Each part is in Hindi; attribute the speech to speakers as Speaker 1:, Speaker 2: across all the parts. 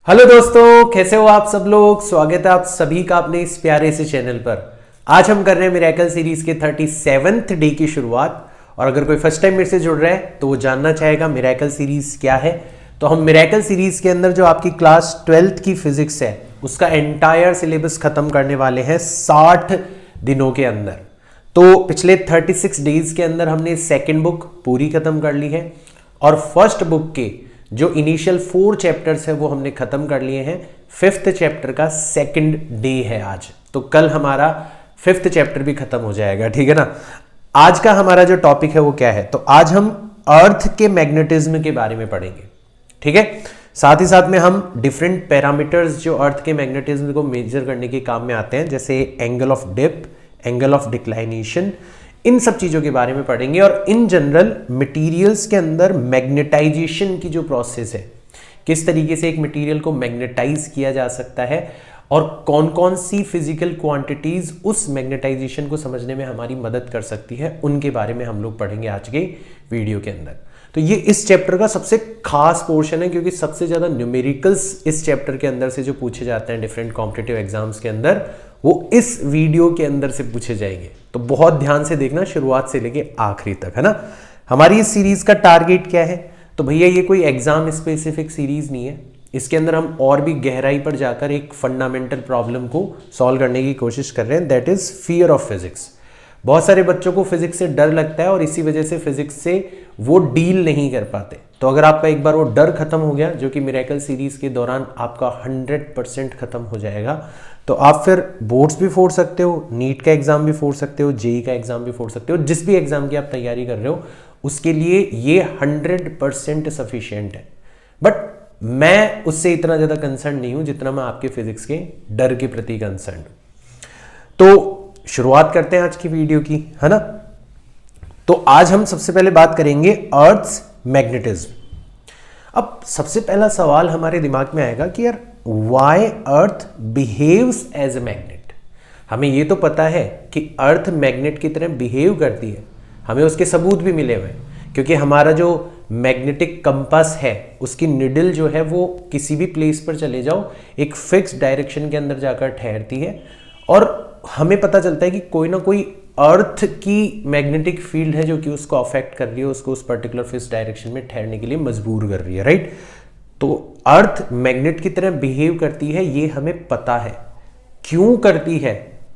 Speaker 1: हेलो दोस्तों, कैसे हो आप सब लोग। स्वागत है आप सभी का अपने इस प्यारे से चैनल पर। आज हम कर रहे हैं मिरेकल सीरीज के 37th डे की शुरुआत। और अगर कोई फर्स्ट टाइम मेरे से जुड़ रहा है तो वो जानना चाहेगा मिरेकल सीरीज क्या है। तो हम मिरेकल सीरीज के अंदर जो आपकी क्लास 12th की फिजिक्स है उसका एंटायर सिलेबस खत्म करने वाले हैं 60 दिनों के अंदर। तो पिछले 36 डेज के अंदर हमने सेकेंड बुक पूरी खत्म कर ली है और फर्स्ट बुक के जो इनिशियल 4 चैप्टर्स है वो हमने खत्म कर लिए हैं। 5th चैप्टर का सेकंड डे है आज, तो कल हमारा 5th चैप्टर भी खत्म हो जाएगा, ठीक है ना। आज का हमारा जो टॉपिक है वो क्या है, तो आज हम अर्थ के मैग्नेटिज्म के बारे में पढ़ेंगे, ठीक है। साथ ही साथ में हम डिफरेंट पैरामीटर्स जो अर्थ के मैग्नेटिज्म को मेजर करने के काम में आते हैं, जैसे angle of dip, angle of declination, इन सब चीजों के बारे में पढ़ेंगे। और इन जनरल मटेरियल्स के अंदर मैग्नेटाइजेशन की जो प्रोसेस है, किस तरीके से एक मटेरियल को मैग्नेटाइज किया जा सकता है और कौन कौन सी फिजिकल क्वांटिटीज उस मैग्नेटाइजेशन को समझने में हमारी मदद कर सकती है, उनके बारे में हम लोग पढ़ेंगे आज के वीडियो के अंदर। तो ये इस चैप्टर का सबसे खास पोर्शन है, क्योंकि सबसे ज्यादा न्यूमेरिकल्स इस चैप्टर के अंदर से जो पूछे जाते हैं डिफरेंट कॉम्पिटिटिव एग्जाम्स के अंदर, वो इस वीडियो के अंदर से पूछे जाएंगे। तो बहुत ध्यान से देखना, शुरुआत से लेके आखिरी तक, है ना। हमारी इस सीरीज का टारगेट क्या है, तो भैया ये कोई एग्जाम स्पेसिफिक सीरीज नहीं है। इसके अंदर हम और भी गहराई पर जाकर एक फंडामेंटल प्रॉब्लम को सॉल्व करने की कोशिश कर रहे हैं, that is fear of physics. बहुत सारे बच्चों को फिजिक्स से डर लगता है और इसी वजह से फिजिक्स से वो डील नहीं कर पाते। तो अगर आपका एक बार वो डर खत्म हो गया, जो कि मिरेकल सीरीज के दौरान आपका 100% खत्म हो जाएगा, तो आप फिर बोर्ड्स भी फोड़ सकते हो, नीट का एग्जाम भी फोड़ सकते हो, जेई का एग्जाम भी फोड़ सकते हो, जिस भी एग्जाम की आप तैयारी कर रहे हो उसके लिए ये 100% सफिशियंट है। बट मैं उससे इतना ज्यादा कंसर्न नहीं हूं जितना मैं आपके फिजिक्स के डर के प्रति कंसर्न हूं। तो शुरुआत करते हैं आज की वीडियो की, है ना। तो आज हम सबसे पहले बात करेंगे अर्थ्स मैग्नेटिज्म। अब सबसे पहला सवाल हमारे दिमाग में आएगा कि यार why earth behaves as a magnet. हमें ये तो पता है कि अर्थ मैग्नेट की तरह बिहेव करती है, हमें उसके सबूत भी मिले हुए हैं, क्योंकि हमारा जो मैग्नेटिक कंपास है उसकी निडल जो है वो किसी भी प्लेस पर चले जाओ एक फिक्स डायरेक्शन के अंदर जाकर ठहरती है। और हमें पता चलता है कि कोई ना कोई अर्थ की मैग्नेटिक फील्ड है जो कि उसको अफेक्ट कर रही है, उसको उस पर्टिकुलर फिक्स डायरेक्शन में ठहरने के लिए मजबूर कर रही है, राइट। तो अर्थ मैग्नेट की तरह बिहेव करती है, ये हमें पता है। क्यों करती है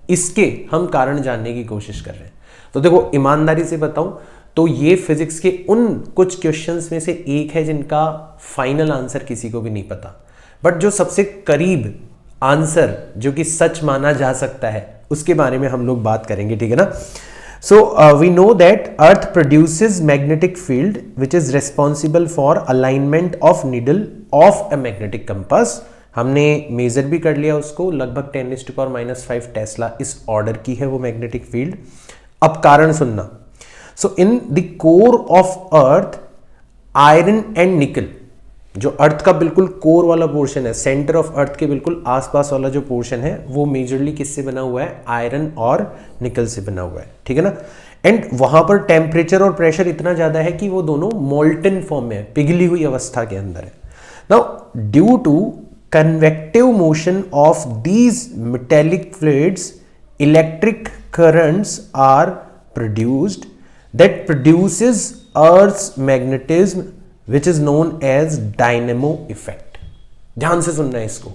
Speaker 1: इसके हम कारण जानने की कोशिश कर रहे हैं। तो देखो, ईमानदारी से बताऊं तो ये फिजिक्स के उन कुछ क्वेश्चंस में से एक है जिनका फाइनल आंसर किसी को भी नहीं पता, बट जो सबसे करीब आंसर जो कि सच माना जा सकता है उसके बारे में हम लोग बात करेंगे, ठीक है ना। So we know that earth produces magnetic field which is responsible for alignment of needle of a magnetic compass. हमने मेजर भी कर लिया उसको, लगभग 10⁻⁻5 टेस्ला इस ऑर्डर की है वो मैग्नेटिक फील्ड। अब कारण सुनना। So in the core of earth iron and nickel, जो अर्थ का बिल्कुल कोर वाला पोर्शन है, सेंटर ऑफ अर्थ के बिल्कुल आसपास वाला जो पोर्शन है वो मेजरली किससे बना हुआ है, आयरन और निकल से बना हुआ है, ठीक है ना। एंड वहां पर टेम्परेचर और प्रेशर इतना ज्यादा है कि वो दोनों मोल्टन फॉर्म में है, पिघली हुई अवस्था के अंदर है। Now due to convective motion of these metallic fluids electric currents are produced that produces earth's magnetism which is known as dynamo effect। ध्यान से सुनना है इसको।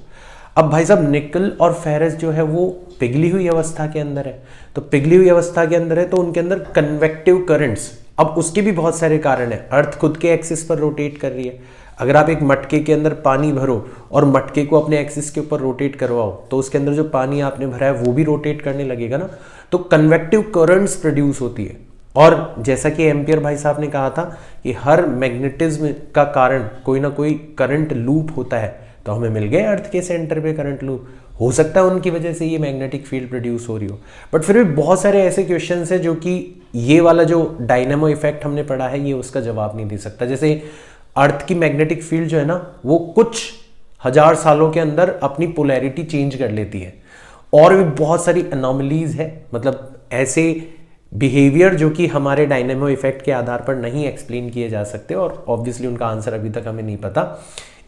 Speaker 1: अब भाई साहब, निकल और फेरस जो है वो पिघली हुई अवस्था के अंदर है, तो पिघली हुई अवस्था के अंदर है तो उनके अंदर कन्वेक्टिव करंट्स, अब उसके भी बहुत सारे कारण है। अर्थ खुद के एक्सिस पर रोटेट कर रही है। अगर आप एक मटके के अंदर पानी भरो और मटके को अपने एक्सिस के ऊपर रोटेट करवाओ तो उसके अंदर जो पानी आपने भरा है वो भी रोटेट करने लगेगा ना। तो कन्वेक्टिव करंट्स प्रोड्यूस होती है। और जैसा कि एम्पियर भाई साहब ने कहा था कि हर मैग्नेटिज्म का कारण कोई ना कोई करंट लूप होता है, तो हमें मिल गए अर्थ के सेंटर पे करंट लूप। हो सकता है उनकी वजह से ये मैग्नेटिक फील्ड प्रोड्यूस हो रही हो, बट फिर भी बहुत सारे ऐसे क्वेश्चंस हैं जो कि ये वाला जो डायनामो इफेक्ट हमने पढ़ा है ये उसका जवाब नहीं दे सकता। जैसे अर्थ की मैग्नेटिक फील्ड जो है ना वो कुछ हजार सालों के अंदर अपनी पोलैरिटी चेंज कर लेती है। और भी बहुत सारी एनोमलीज है, मतलब ऐसे बिहेवियर जो कि हमारे डायनेमो इफेक्ट के आधार पर नहीं एक्सप्लेन किए जा सकते और ऑब्वियसली उनका आंसर अभी तक हमें नहीं पता।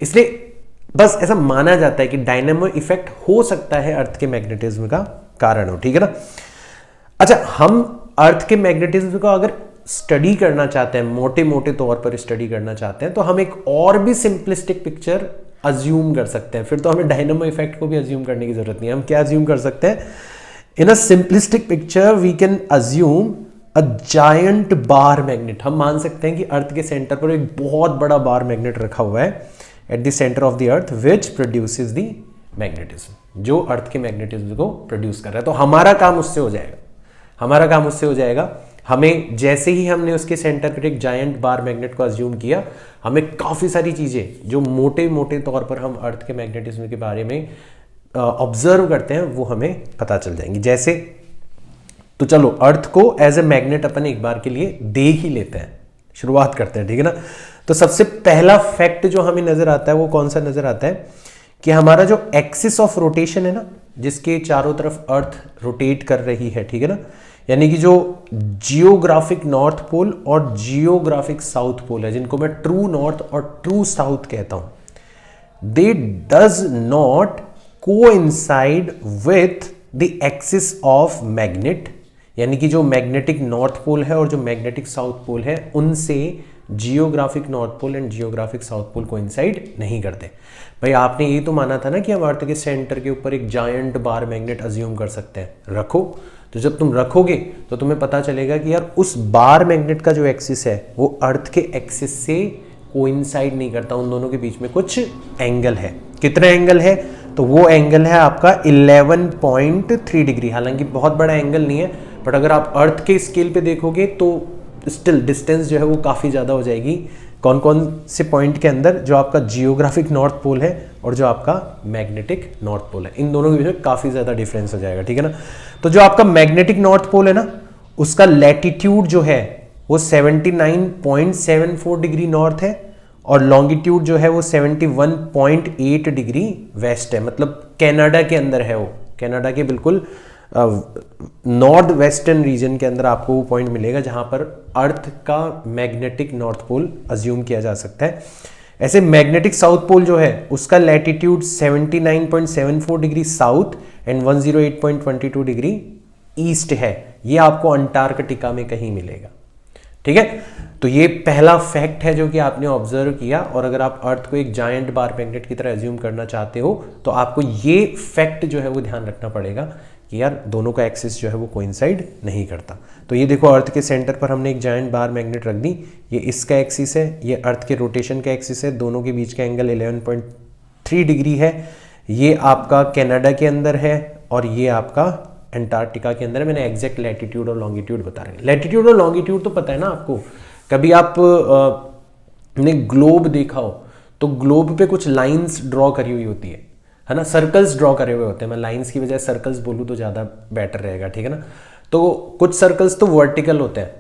Speaker 1: इसलिए बस ऐसा माना जाता है कि डायनेमो इफेक्ट हो सकता है अर्थ के मैग्नेटिज्म का कारण हो, ठीक है ना। अच्छा, हम अर्थ के मैग्नेटिज्म को अगर स्टडी करना चाहते हैं, मोटे मोटे तौर पर स्टडी करना चाहते हैं, तो हम एक और भी सिंपलिस्टिक पिक्चर अज्यूम कर सकते हैं। फिर तो हमें डायनेमो इफेक्ट को भी अज्यूम करने की जरूरत नहीं है। हम क्या अज्यूम कर सकते हैं? In a simplistic picture we can assume a giant bar magnet. हम मान सकते हैं कि अर्थ के सेंटर पर एक बहुत बड़ा बार मैग्नेट रखा हुआ है at the centre of the earth, which produces the magnetism, जो अर्थ के मैग्नेटिज्म को प्रोड्यूस कर रहा है। तो हमारा काम उससे हो जाएगा, हमारा काम उससे हो जाएगा। हमें जैसे ही हमने उसके सेंटर पर एक जायंट बार मैग्नेट को अज्यूम किया, हमें काफ़ी सारी चीज़ें जो मोटे मोटे तौर पर हम अर्थ के मैग्नेटिज्म के बारे में ऑब्जर्व करते हैं वो हमें पता चल जाएंगी। जैसे, तो चलो अर्थ को एज ए मैग्नेट अपन एक बार के लिए देख ही लेते हैं, शुरुआत करते हैं, ठीक है ना। तो सबसे पहला फैक्ट जो हमें नजर आता है वो कौन सा नजर आता है कि हमारा जो एक्सिस ऑफ रोटेशन है ना, जिसके चारों तरफ अर्थ रोटेट कर रही है, ठीक है ना, यानी कि जो जियोग्राफिक नॉर्थ पोल और जियोग्राफिक साउथ पोल है, जिनको मैं ट्रू नॉर्थ और ट्रू साउथ कहता हूं, दे does not coincide with the axis of magnet. यानी कि जो मैग्नेटिक नॉर्थ पोल है और जो मैग्नेटिक साउथ पोल है, उनसे geographic north pole and geographic south pole coincide नहीं करते। भाई आपने ये तो माना था ना कि हम अर्थ के सेंटर के ऊपर एक जायंट बार मैग्नेट अज्यूम कर सकते हैं, रखो। तो जब तुम रखोगे तो तुम्हें पता चलेगा कि यार उस बार मैग्नेट का जो एक्सिस है वो अर्थ के एक्सिस से कोइंसाइड नहीं करता, उन दोनों के बीच में कुछ एंगल है। कितना एंगल है? तो वो एंगल है आपका 11.3 डिग्री। हालांकि बहुत बड़ा एंगल नहीं है, बट अगर आप अर्थ के स्केल पे देखोगे तो स्टिल डिस्टेंस जो है वो काफ़ी ज़्यादा हो जाएगी। कौन कौन से पॉइंट के अंदर? जो आपका जियोग्राफिक नॉर्थ पोल है और जो आपका मैग्नेटिक नॉर्थ पोल है, इन दोनों के बीच में काफ़ी ज़्यादा डिफरेंस हो जाएगा, ठीक है ना। तो जो आपका मैग्नेटिक नॉर्थ पोल है ना, उसका लैटिट्यूड जो है वो 79.74 डिग्री नॉर्थ है और लॉन्गिट्यूड जो है वो 71.8 डिग्री वेस्ट है। मतलब कनाडा के अंदर है वो, कनाडा के बिल्कुल नॉर्थ वेस्टर्न रीजन के अंदर आपको वो पॉइंट मिलेगा जहां पर अर्थ का मैग्नेटिक नॉर्थ पोल अज्यूम किया जा सकता है। ऐसे मैग्नेटिक साउथ पोल जो है उसका latitude 79.74 degree south and 108.22 degree east है। ये आपको अंटार्कटिका में कहीं मिलेगा, ठीक है। तो ये पहला फैक्ट है जो कि आपने ऑब्जर्व किया। और अगर आप अर्थ को एक जायंट बार मैग्नेट की तरह अज्यूम करना चाहते हो तो आपको ये फैक्ट जो है वो ध्यान रखना पड़ेगा कि यार दोनों का एक्सिस जो है वो कोइंसाइड नहीं करता। तो ये देखो अर्थ के सेंटर पर हमने एक जायंट बार मैग्नेट रख दी, ये इसका एक्सिस है, ये अर्थ के रोटेशन का एक्सिस है, दोनों के बीच का एंगल 11.3 डिग्री है। ये आपका कनाडा के अंदर है और ये आपका अंटार्कटिका के अंदर है। मैंने एग्जैक्ट लैटिट्यूड और लॉन्गिट्यूड बता रहे हैं। लैटिट्यूड और लॉन्गिट्यूड तो पता है ना आपको। कभी आप ने ग्लोब देखा हो तो ग्लोब पे कुछ लाइंस ड्रॉ करी हुई होती है ना, सर्कल्स ड्रॉ करे हुए होते हैं। मैं लाइंस की बजाय सर्कल्स बोलूँ तो ज़्यादा बेटर रहेगा, ठीक है ना। तो कुछ सर्कल्स तो वर्टिकल होते हैं,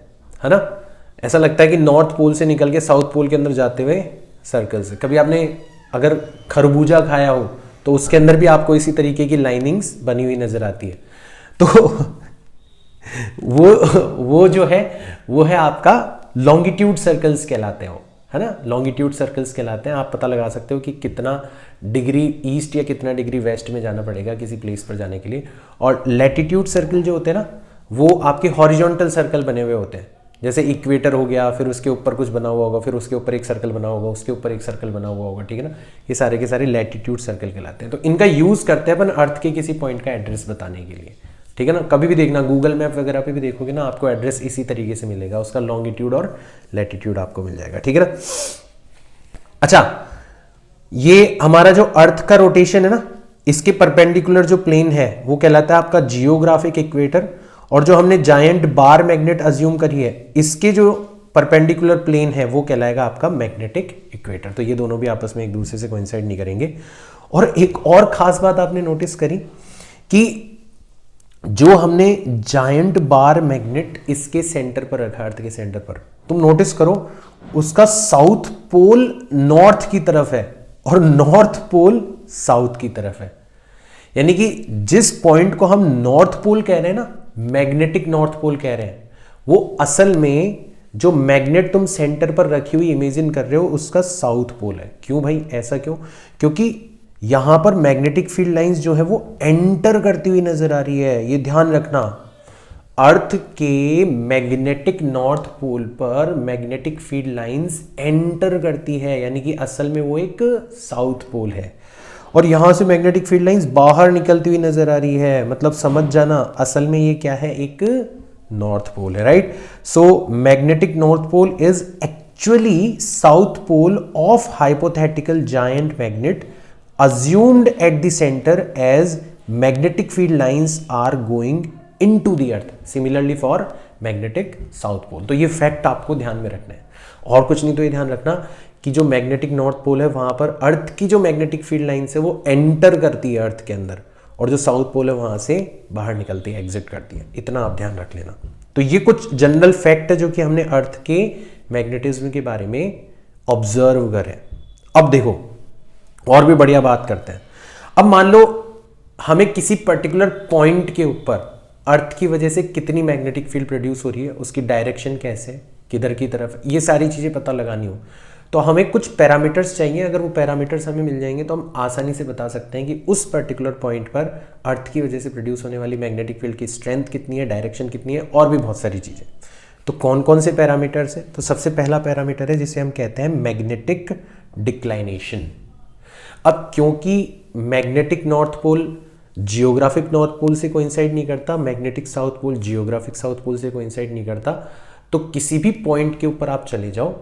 Speaker 1: है ना। ऐसा लगता है कि नॉर्थ पोल से निकल के साउथ पोल के अंदर जाते हुए सर्कल्स। कभी आपने अगर खरबूजा खाया हो तो उसके अंदर भी आपको इसी तरीके की लाइनिंग्स बनी हुई नजर आती है। तो वो जो है वो है आपका लॉन्गिट्यूड सर्कल्स कहलाते हैं, है ना। लॉन्गिट्यूड सर्कल्स कहलाते हैं। आप पता लगा सकते हो कि कितना डिग्री ईस्ट या कितना डिग्री वेस्ट में जाना पड़ेगा किसी प्लेस पर जाने के लिए। और लैटिट्यूड सर्कल जो होते हैं ना, वो आपके हॉरिजॉन्टल सर्कल बने हुए होते हैं। जैसे इक्वेटर हो गया, फिर उसके ऊपर कुछ बना हुआ होगा, फिर उसके ऊपर एक सर्कल बना होगा, उसके ऊपर एक सर्कल बना हुआ होगा, ठीक है ना। ये सारे के सारे लैटिट्यूड सर्कल कहलाते हैं। तो इनका यूज करते हैं अपन अर्थ के किसी पॉइंट का एड्रेस बताने के लिए, ठीक है ना। कभी भी देखना गूगल मैप वगैरह पे भी देखोगे ना, आपको एड्रेस इसी तरीके से मिलेगा, उसका लॉन्गिट्यूड और लैटिट्यूड आपको मिल जाएगा, ठीक है ना। अच्छा, ये हमारा जो अर्थ का रोटेशन है ना, इसके परपेंडिकुलर जो प्लेन है वो कहलाता है आपका जियोग्राफिक इक्वेटर। और जो हमने जायंट बार मैग्नेट अज्यूम करी है, इसके जो परपेंडिकुलर प्लेन है वो कहलाएगा आपका मैग्नेटिक इक्वेटर। तो ये दोनों भी आपस में एक दूसरे से कोइंसाइड नहीं करेंगे। और एक और खास बात आपने नोटिस करी कि जो हमने जायंट बार मैग्नेट इसके सेंटर पर रखा, अर्थ के सेंटर पर, तुम नोटिस करो उसका साउथ पोल नॉर्थ की तरफ है और नॉर्थ पोल साउथ की तरफ है। यानी कि जिस पॉइंट को हम नॉर्थ पोल कह रहे हैं ना, मैग्नेटिक नॉर्थ पोल कह रहे हैं, वो असल में जो मैग्नेट तुम सेंटर पर रखी हुई इमेजिन कर रहे हो उसका साउथ पोल है। क्यों भाई, ऐसा क्यों? क्योंकि यहां पर मैग्नेटिक फील्ड लाइंस जो है वो एंटर करती हुई नजर आ रही है। ये ध्यान रखना, अर्थ के मैग्नेटिक नॉर्थ पोल पर मैग्नेटिक फील्ड लाइंस एंटर करती है, यानी कि असल में वो एक साउथ पोल है। और यहां से मैग्नेटिक फील्ड लाइंस बाहर निकलती हुई नजर आ रही है, मतलब समझ जाना असल में ये क्या है, एक नॉर्थ पोल है, right. So magnetic north pole is actually south pole of hypothetical giant magnet assumed at the center as magnetic field lines are going into the earth, similarly for magnetic south pole। तो ये फैक्ट आपको ध्यान में रखना है, और कुछ नहीं। तो ये ध्यान रखना कि जो मैग्नेटिक नॉर्थ पोल है वहां पर अर्थ की जो मैग्नेटिक फील्ड लाइन्स है वो एंटर करती है अर्थ के अंदर, और जो साउथ पोल है वहां से बाहर निकलती है, एग्जिट करती है। इतना आप ध्यान रख लेना। तो ये कुछ जनरल फैक्ट है जो कि हमने अर्थ के मैग्नेटिज्म के बारे में ऑब्जर्व करे। अब देखो और भी बढ़िया बात करते हैं। अब मान लो हमें किसी पर्टिकुलर पॉइंट के ऊपर अर्थ की वजह से कितनी मैग्नेटिक फील्ड प्रोड्यूस हो रही है, उसकी डायरेक्शन कैसे, किधर की तरफ, ये सारी चीजें पता लगानी हो तो हमें कुछ पैरामीटर्स चाहिए। अगर वो पैरामीटर्स हमें मिल जाएंगे तो हम आसानी से बता सकते हैं कि उस पर्टिकुलर पॉइंट पर अर्थ की वजह से प्रोड्यूस होने वाली मैग्नेटिक फील्ड की स्ट्रेंथ कितनी है, डायरेक्शन कितनी है, और भी बहुत सारी चीजें। तो कौन कौन से पैरामीटर्स है? तो सबसे पहला पैरामीटर है जिसे हम कहते हैं मैग्नेटिक डिक्लाइनेशन। अब क्योंकि magnetic north pole geographic north pole से कोइंसाइड नहीं करता, magnetic south pole geographic south pole से कोइंसाइड नहीं करता, तो किसी भी पॉइंट के ऊपर आप चले जाओ,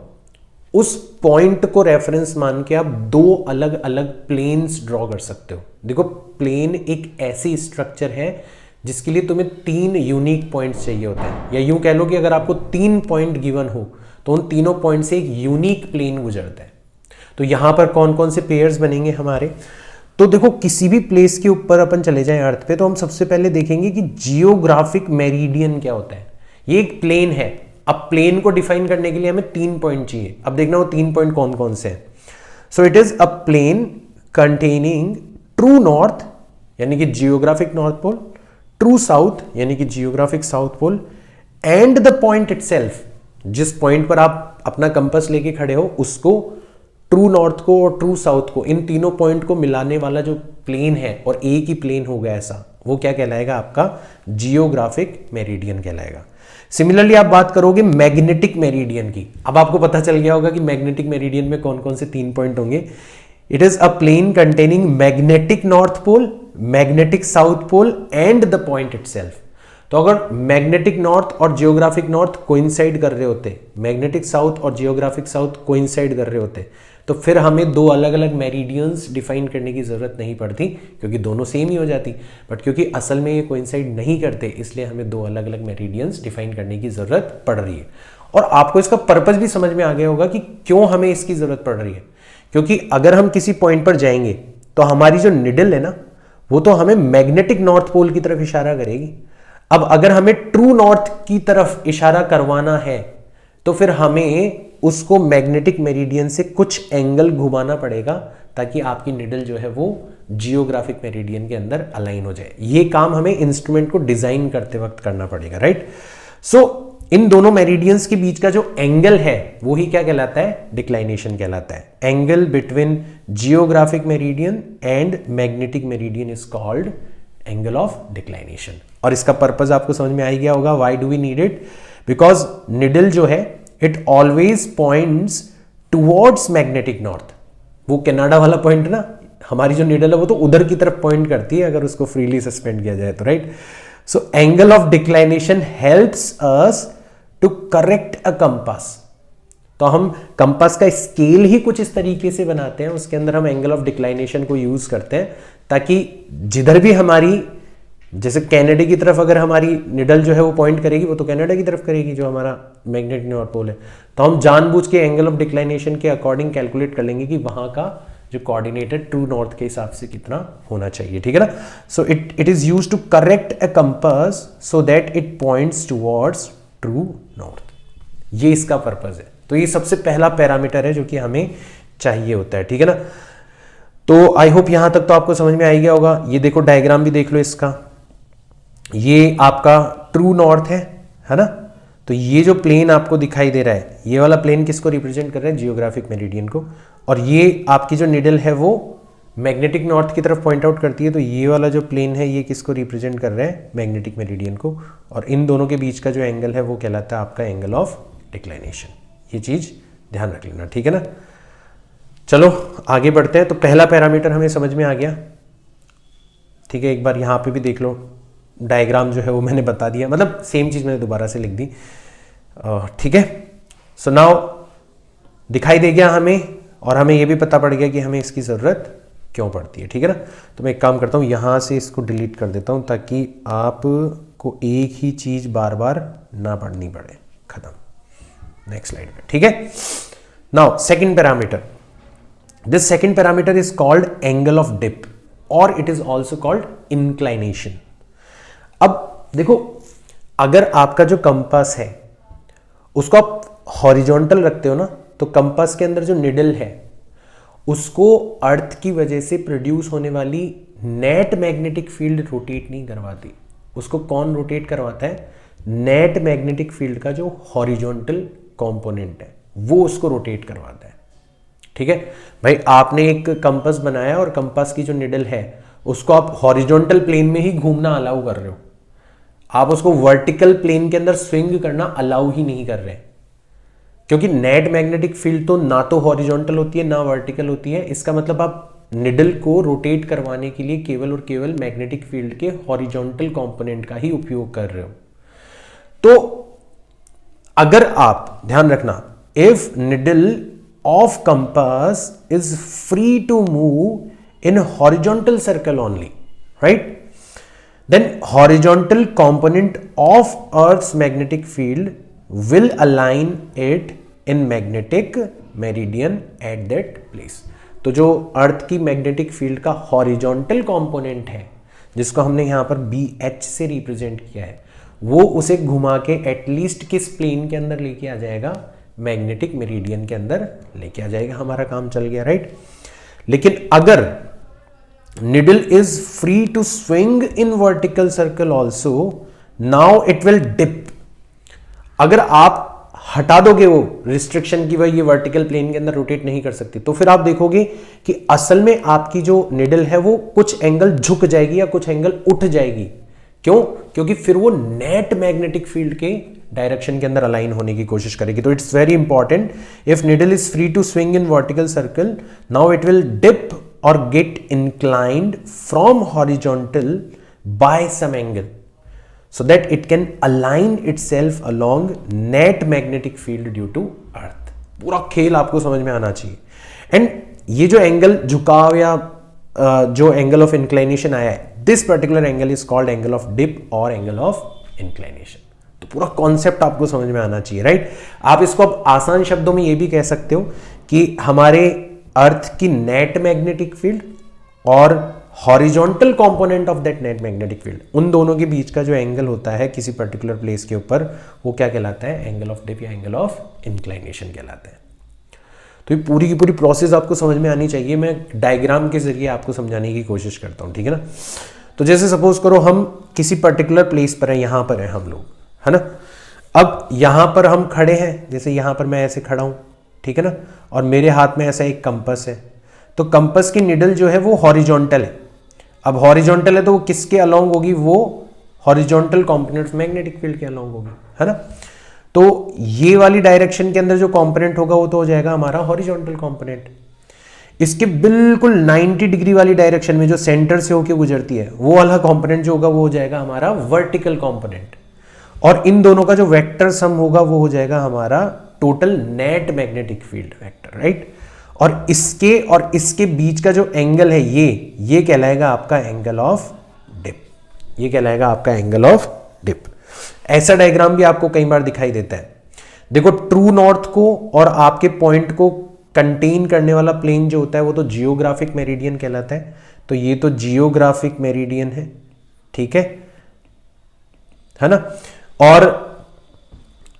Speaker 1: उस पॉइंट को रेफरेंस मान के आप दो अलग अलग प्लेन्स ड्रॉ कर सकते हो। देखो, प्लेन एक ऐसी स्ट्रक्चर है जिसके लिए तुम्हें 3 यूनिक पॉइंट्स चाहिए होते हैं, या यूं कह लो कि अगर आपको 3 पॉइंट गिवन हो तो उन तीनों पॉइंट से एक यूनिक प्लेन गुजरता है। तो यहां पर कौन कौन से पेयर्स बनेंगे हमारे? तो देखो, किसी भी प्लेस के ऊपर अपन चले जाएं अर्थ पे, तो हम सबसे पहले देखेंगे कि जियोग्राफिक मेरिडियन क्या होता है। ये एक प्लेन है। अब प्लेन को डिफाइन करने के लिए हमें 3 पॉइंट चाहिए। अब देखना वो 3 पॉइंट कौन कौन से हैं। So it is a plane containing true north यानी कि geographic north pole, true south यानी कि geographic south pole, and the point itself, जिस पॉइंट पर आप अपना कंपास लेके खड़े हो उसको, ट्रू नॉर्थ को और ट्रू साउथ को, इन तीनों पॉइंट को मिलाने वाला जो प्लेन है और एक ही प्लेन होगा ऐसा, वो क्या कहलाएगा? आपका जियोग्राफिक मेरिडियन कहलाएगा। सिमिलरली आप बात करोगे मैग्नेटिक मेरिडियन की। अब आपको पता चल गया होगा कि मैग्नेटिक मेरिडियन में कौन कौन से 3 पॉइंट होंगे। It is a plane containing magnetic north pole, magnetic south pole and the point itself. तो अगर मैग्नेटिक नॉर्थ और जियोग्राफिक नॉर्थ कोइंसाइड कर रहे होते, मैग्नेटिक साउथ और जियोग्राफिक साउथ कोइंसाइड कर रहे होते, तो फिर हमें 2 अलग अलग मेरिडियंस डिफाइन करने की जरूरत नहीं पड़ती, क्योंकि दोनों सेम ही हो जाती। बट क्योंकि असल में ये कोइंसाइड नहीं करते, इसलिए हमें 2 अलग अलग मेरिडियंस डिफाइन करने की जरूरत पड़ रही है। और आपको इसका पर्पस भी समझ में आ गया होगा कि क्यों हमें इसकी जरूरत पड़ रही है। क्योंकि अगर हम किसी पॉइंट पर जाएंगे तो हमारी जो निडल है ना, वो तो हमें मैग्नेटिक नॉर्थ पोल की तरफ इशारा करेगी। अब अगर हमें ट्रू नॉर्थ की तरफ इशारा करवाना है तो फिर हमें उसको मैग्नेटिक मेरिडियन से कुछ एंगल घुमाना पड़ेगा, ताकि आपकी निडल जो है वो जियोग्राफिक मेरिडियन के अंदर अलाइन हो जाए। ये काम हमें इंस्ट्रूमेंट को डिजाइन करते वक्त करना पड़ेगा, राइट। सो इन दोनों मेरिडियंस के बीच का जो एंगल है वो ही क्या कहलाता है? डिक्लाइनेशन कहलाता है। Angle between geographic meridian and magnetic meridian is called angle of declination. और इसका पर्पस आपको समझ में आ गया होगा। Why do we need it? Because needle जो है it always points towards magnetic north. वो कनाडा वाला पॉइंट ना, हमारी जो निडल है वो तो उधर की तरफ पॉइंट करती है अगर उसको फ्रीली सस्पेंड किया जाए तो, right. So angle of declination helps us to correct a compass. तो हम कंपास का स्केल ही कुछ इस तरीके से बनाते हैं, उसके अंदर हम एंगल ऑफ डिक्लाइनेशन को यूज करते हैं, ताकि जिधर भी हमारी, जैसे कनाडा की तरफ अगर हमारी निडल जो है वो पॉइंट करेगी, वो तो कनाडा की तरफ करेगी जो हमारा मैग्नेटिक नॉर्थ पोल है। तो हम जानबूझ के एंगल ऑफ डिक्लाइनेशन के अकॉर्डिंग कैलकुलेट कर लेंगे कि वहां का जो कोऑर्डिनेट है ट्रू नॉर्थ के हिसाब से कितना होना चाहिए, ठीक है ना। So it is used to correct a compass so that it points towards true north. ये इसका पर्पस है। तो ये सबसे पहला पैरामीटर है जो कि हमें चाहिए होता है, ठीक है ना। तो आई होप यहां तक तो आपको समझ में आ गया होगा। ये देखो डायग्राम भी देख लो इसका। ये आपका ट्रू नॉर्थ है ना। तो ये जो प्लेन आपको दिखाई दे रहा है, ये वाला प्लेन किसको रिप्रेजेंट कर रहा है? जियोग्राफिक मेरिडियन को। और ये आपकी जो निडल है वो मैग्नेटिक नॉर्थ की तरफ पॉइंट आउट करती है, तो ये वाला जो प्लेन है ये किसको रिप्रेजेंट कर रहा है, मैग्नेटिक मेरिडियन को, और इन दोनों के बीच का जो एंगल है वो कहलाता है आपका एंगल ऑफ डिक्लाइनेशन। ये चीज ध्यान रख लेना, ठीक है ना। चलो आगे बढ़ते हैं। तो पहला पैरामीटर हमें समझ में आ गया, ठीक है। एक बार यहाँ पे भी देख लो, डायग्राम जो है वो मैंने बता दिया, मतलब सेम चीज मैंने दोबारा से लिख दी, ठीक है। सो नाउ दिखाई दे गया हमें, और हमें ये भी पता पड़ गया कि हमें इसकी ज़रूरत क्यों पड़ती है, ठीक है ना। तो मैं एक काम करता हूँ, यहाँ से इसको डिलीट कर देता हूँ ताकि आपको एक ही चीज़ बार बार ना पढ़नी पड़े। खत्म। नेक्स्ट स्लाइड पे, ठीक है। Now second parameter, this second parameter is called angle of dip और it is also called inclination. अब देखो, अगर आपका जो कंपास है उसको आप हॉरिजॉन्टल रखते हो ना, तो कंपास के अंदर जो निडल है उसको अर्थ की वजह से प्रोड्यूस होने वाली नेट मैग्नेटिक फील्ड रोटेट नहीं करवाती। उसको कौन रोटेट करवाता है, नेट मैग्नेटिक फील्ड का जो हॉरिजॉन्टल कंपोनेंट है वो उसको रोटेट करवाता है, ठीक है भाई। आपने एक कंपास बनाया और कंपास की जो निडल है उसको आप हॉरिजॉन्टल प्लेन में ही घूमना अलाउ कर रहे हो, आप उसको वर्टिकल प्लेन के अंदर स्विंग करना अलाउ ही नहीं कर रहे, क्योंकि नेट मैग्नेटिक फील्ड तो ना तो हॉरिजॉन्टल होती है ना वर्टिकल होती है। इसका मतलब आप निडल को रोटेट करवाने के लिए केवल और केवल मैग्नेटिक फील्ड के हॉरिजॉन्टल कंपोनेंट का ही उपयोग कर रहे हो। तो अगर आप ध्यान रखना, if needle of compass is free to move in horizontal circle only, right, then horizontal component of Earth's magnetic field will align it in magnetic meridian at that place। तो जो अर्थ की मैग्नेटिक फील्ड का हॉरिजॉन्टल कंपोनेंट है जिसको हमने यहां पर BH से रिप्रेजेंट किया है, वो उसे घुमा के एटलीस्ट किस प्लेन के अंदर लेके आ जाएगा, मैग्नेटिक मेरिडियन के अंदर लेके आ जाएगा। हमारा काम चल गया, राइट। लेकिन अगर needle is free to swing in vertical circle also, now it will dip। अगर आप हटा दोगे वो रिस्ट्रिक्शन की वह ये वर्टिकल प्लेन के अंदर रोटेट नहीं कर सकती, तो फिर आप देखोगे कि असल में आपकी जो निडल है वो कुछ एंगल झुक जाएगी या कुछ एंगल उठ जाएगी। क्यों? क्योंकि फिर वो नेट मैग्नेटिक फील्ड के डायरेक्शन के अंदर अलाइन होने की कोशिश करेगी। तो it's very important, if needle is free to swing in vertical circle, now it will dip or get inclined from horizontal by some angle so that it can align itself along net magnetic field due to earth। पूरा खेल आपको समझ में आना चाहिए। एंड ये जो एंगल झुकाव या जो एंगल ऑफ इंक्लाइनेशन आया है, this particular angle is called angle of dip और एंगल ऑफ इंक्लाइनेशन। तो पूरा कॉन्सेप्ट आपको समझ में आना चाहिए, राइट। आप इसको अब आसान शब्दों में ये भी कह सकते हो कि हमारे अर्थ की नेट मैग्नेटिक फील्ड और horizontal component of that net magnetic field, उन दोनों के बीच का जो एंगल होता है किसी पर्टिकुलर प्लेस के ऊपर, वो क्या कहलाता है, एंगल ऑफ डिप या एंगल ऑफ इंक्लाइनेशन कहलाता है। तो ये पूरी की पूरी प्रोसेस आपको समझ में आनी चाहिए। मैं डायग्राम के जरिए आपको समझाने की कोशिश करता हूँ, ठीक है ना। तो जैसे सपोज करो हम किसी पर्टिकुलर प्लेस पर हैं, यहां पर हैं हम लोग, है ना। अब यहां पर हम खड़े हैं, जैसे यहां पर मैं ऐसे खड़ा हूं, ठीक है ना, और मेरे हाथ में ऐसा एक कंपास है। तो कंपास की निडल जो है वो हॉरिजॉन्टल है। अब हॉरिजॉन्टल है तो वो किसके अलोंग होगी, वो हॉरिजॉन्टल कंपोनेंट मैग्नेटिक फील्ड के अलोंग होगी, है ना। तो ये वाली डायरेक्शन के अंदर जो कंपोनेंट होगा वो तो हो जाएगा हमारा हॉरिजॉन्टल कंपोनेंट। इसके बिल्कुल 90 डिग्री वाली डायरेक्शन में जो सेंटर से होकर गुजरती है, वो वाला कंपोनेंट जो होगा वो हो जाएगा हमारा वर्टिकल कंपोनेंट। और इन दोनों का जो वेक्टर सम होगा वो हो जाएगा हमारा total net magnetic field vector, right. और इसके बीच का जो एंगल है ये कहलाएगा आपका एंगल ऑफ डिप, ये कहलाएगा आपका एंगल ऑफ डिप। ऐसा डायग्राम भी आपको कई बार दिखाई देता है। देखो, ट्रू नॉर्थ को और आपके पॉइंट को कंटेन करने वाला प्लेन जो होता है वो तो जियोग्राफिक मेरिडियन कहलाता है। तो ये तो जियोग्राफिक मेरिडियन है, ठीक है ना। और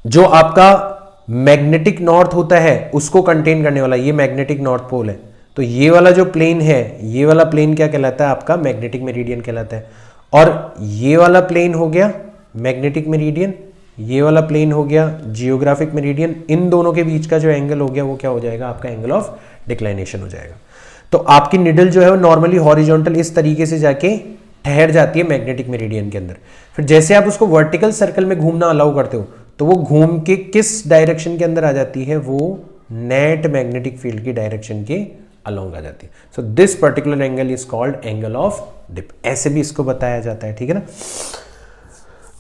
Speaker 1: जो आपका मैग्नेटिक नॉर्थ होता है उसको कंटेन करने वाला ये मैग्नेटिक नॉर्थ पोल है। तो ये वाला जो प्लेन है, ये वाला प्लेन क्या कहलाता है, आपका मैग्नेटिक मेरिडियन कहलाता है। और ये वाला प्लेन हो गया मैग्नेटिक मेरिडियन, ये वाला प्लेन हो गया जियोग्राफिक मेरिडियन। इन दोनों के बीच का जो एंगल हो गया वो क्या हो जाएगा, आपका एंगल ऑफ डिक्लाइनेशन हो जाएगा। तो आपकी निडल जो है वो नॉर्मली हॉरिजॉन्टल इस तरीके से जाके ठहर जाती है मैग्नेटिक मेरिडियन के अंदर। फिर जैसे आप उसको वर्टिकल सर्कल में घूमना अलाउ करते हो तो वो घूम के किस डायरेक्शन के अंदर आ जाती है, वो नेट मैग्नेटिक फील्ड की डायरेक्शन के अलोंग आ जाती है। So this particular angle is called angle of dip, ऐसे भी इसको बताया जाता है, ठीक है ना।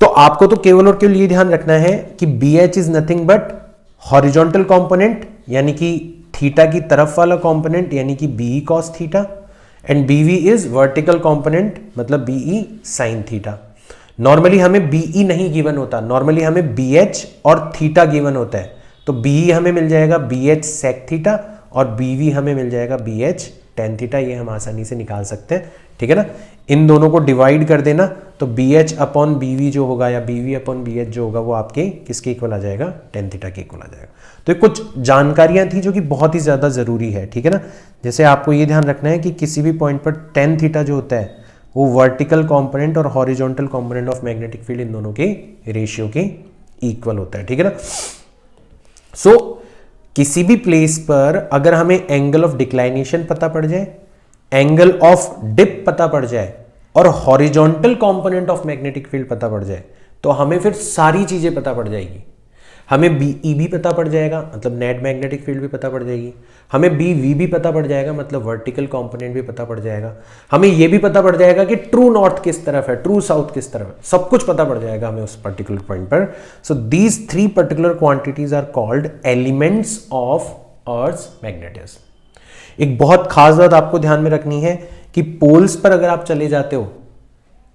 Speaker 1: तो आपको तो केवल और केवल ये ध्यान रखना है कि BH is nothing but horizontal component यानी कि थीटा की तरफ वाला कंपोनेंट यानी कि BE cos theta, and BV is vertical component मतलब BE sin थीटा। नॉर्मली हमें BE नहीं गिवन होता, नॉर्मली हमें BH और थीटा गिवन होता है। तो BE हमें मिल जाएगा BH sec थीटा और BV हमें मिल जाएगा BH tan थीटा, ये हम आसानी से निकाल सकते हैं, ठीक है ना। इन दोनों को डिवाइड कर देना तो BH अपॉन BV जो होगा या BV अपॉन BH जो होगा वो आपके किसके इक्वल आ जाएगा, tan थीटा के इक्वल आ जाएगा। तो ये कुछ जानकारियां थी जो कि बहुत ही ज्यादा जरूरी है, ठीक है ना। जैसे आपको ये ध्यान रखना है कि किसी भी पॉइंट पर tan थीटा जो होता है वो वर्टिकल कंपोनेंट और horizontal component of magnetic field इन दोनों के रेशियो के इक्वल होता है, ठीक है ना। सो किसी भी प्लेस पर अगर हमें एंगल ऑफ डिक्लाइनेशन पता पड़ जाए, एंगल ऑफ डिप पता पड़ जाए और horizontal component of magnetic field पता पड़ जाए तो हमें फिर सारी चीजें पता पड़ जाएगी। हमें BE भी पता पड़ जाएगा मतलब नेट मैग्नेटिक फील्ड भी पता पड़ जाएगी, हमें BV भी पता पड़ जाएगा मतलब वर्टिकल कंपोनेंट भी पता पड़ जाएगा, हमें यह भी पता पड़ जाएगा कि ट्रू नॉर्थ किस तरफ है, ट्रू साउथ किस तरफ है, सब कुछ पता पड़ जाएगा हमें उस पर्टिकुलर पॉइंट पर। So these 3 particular quantities are called elements of earth magnetism. एक बहुत खास बात आपको ध्यान में रखनी है कि पोल्स पर अगर आप चले जाते हो,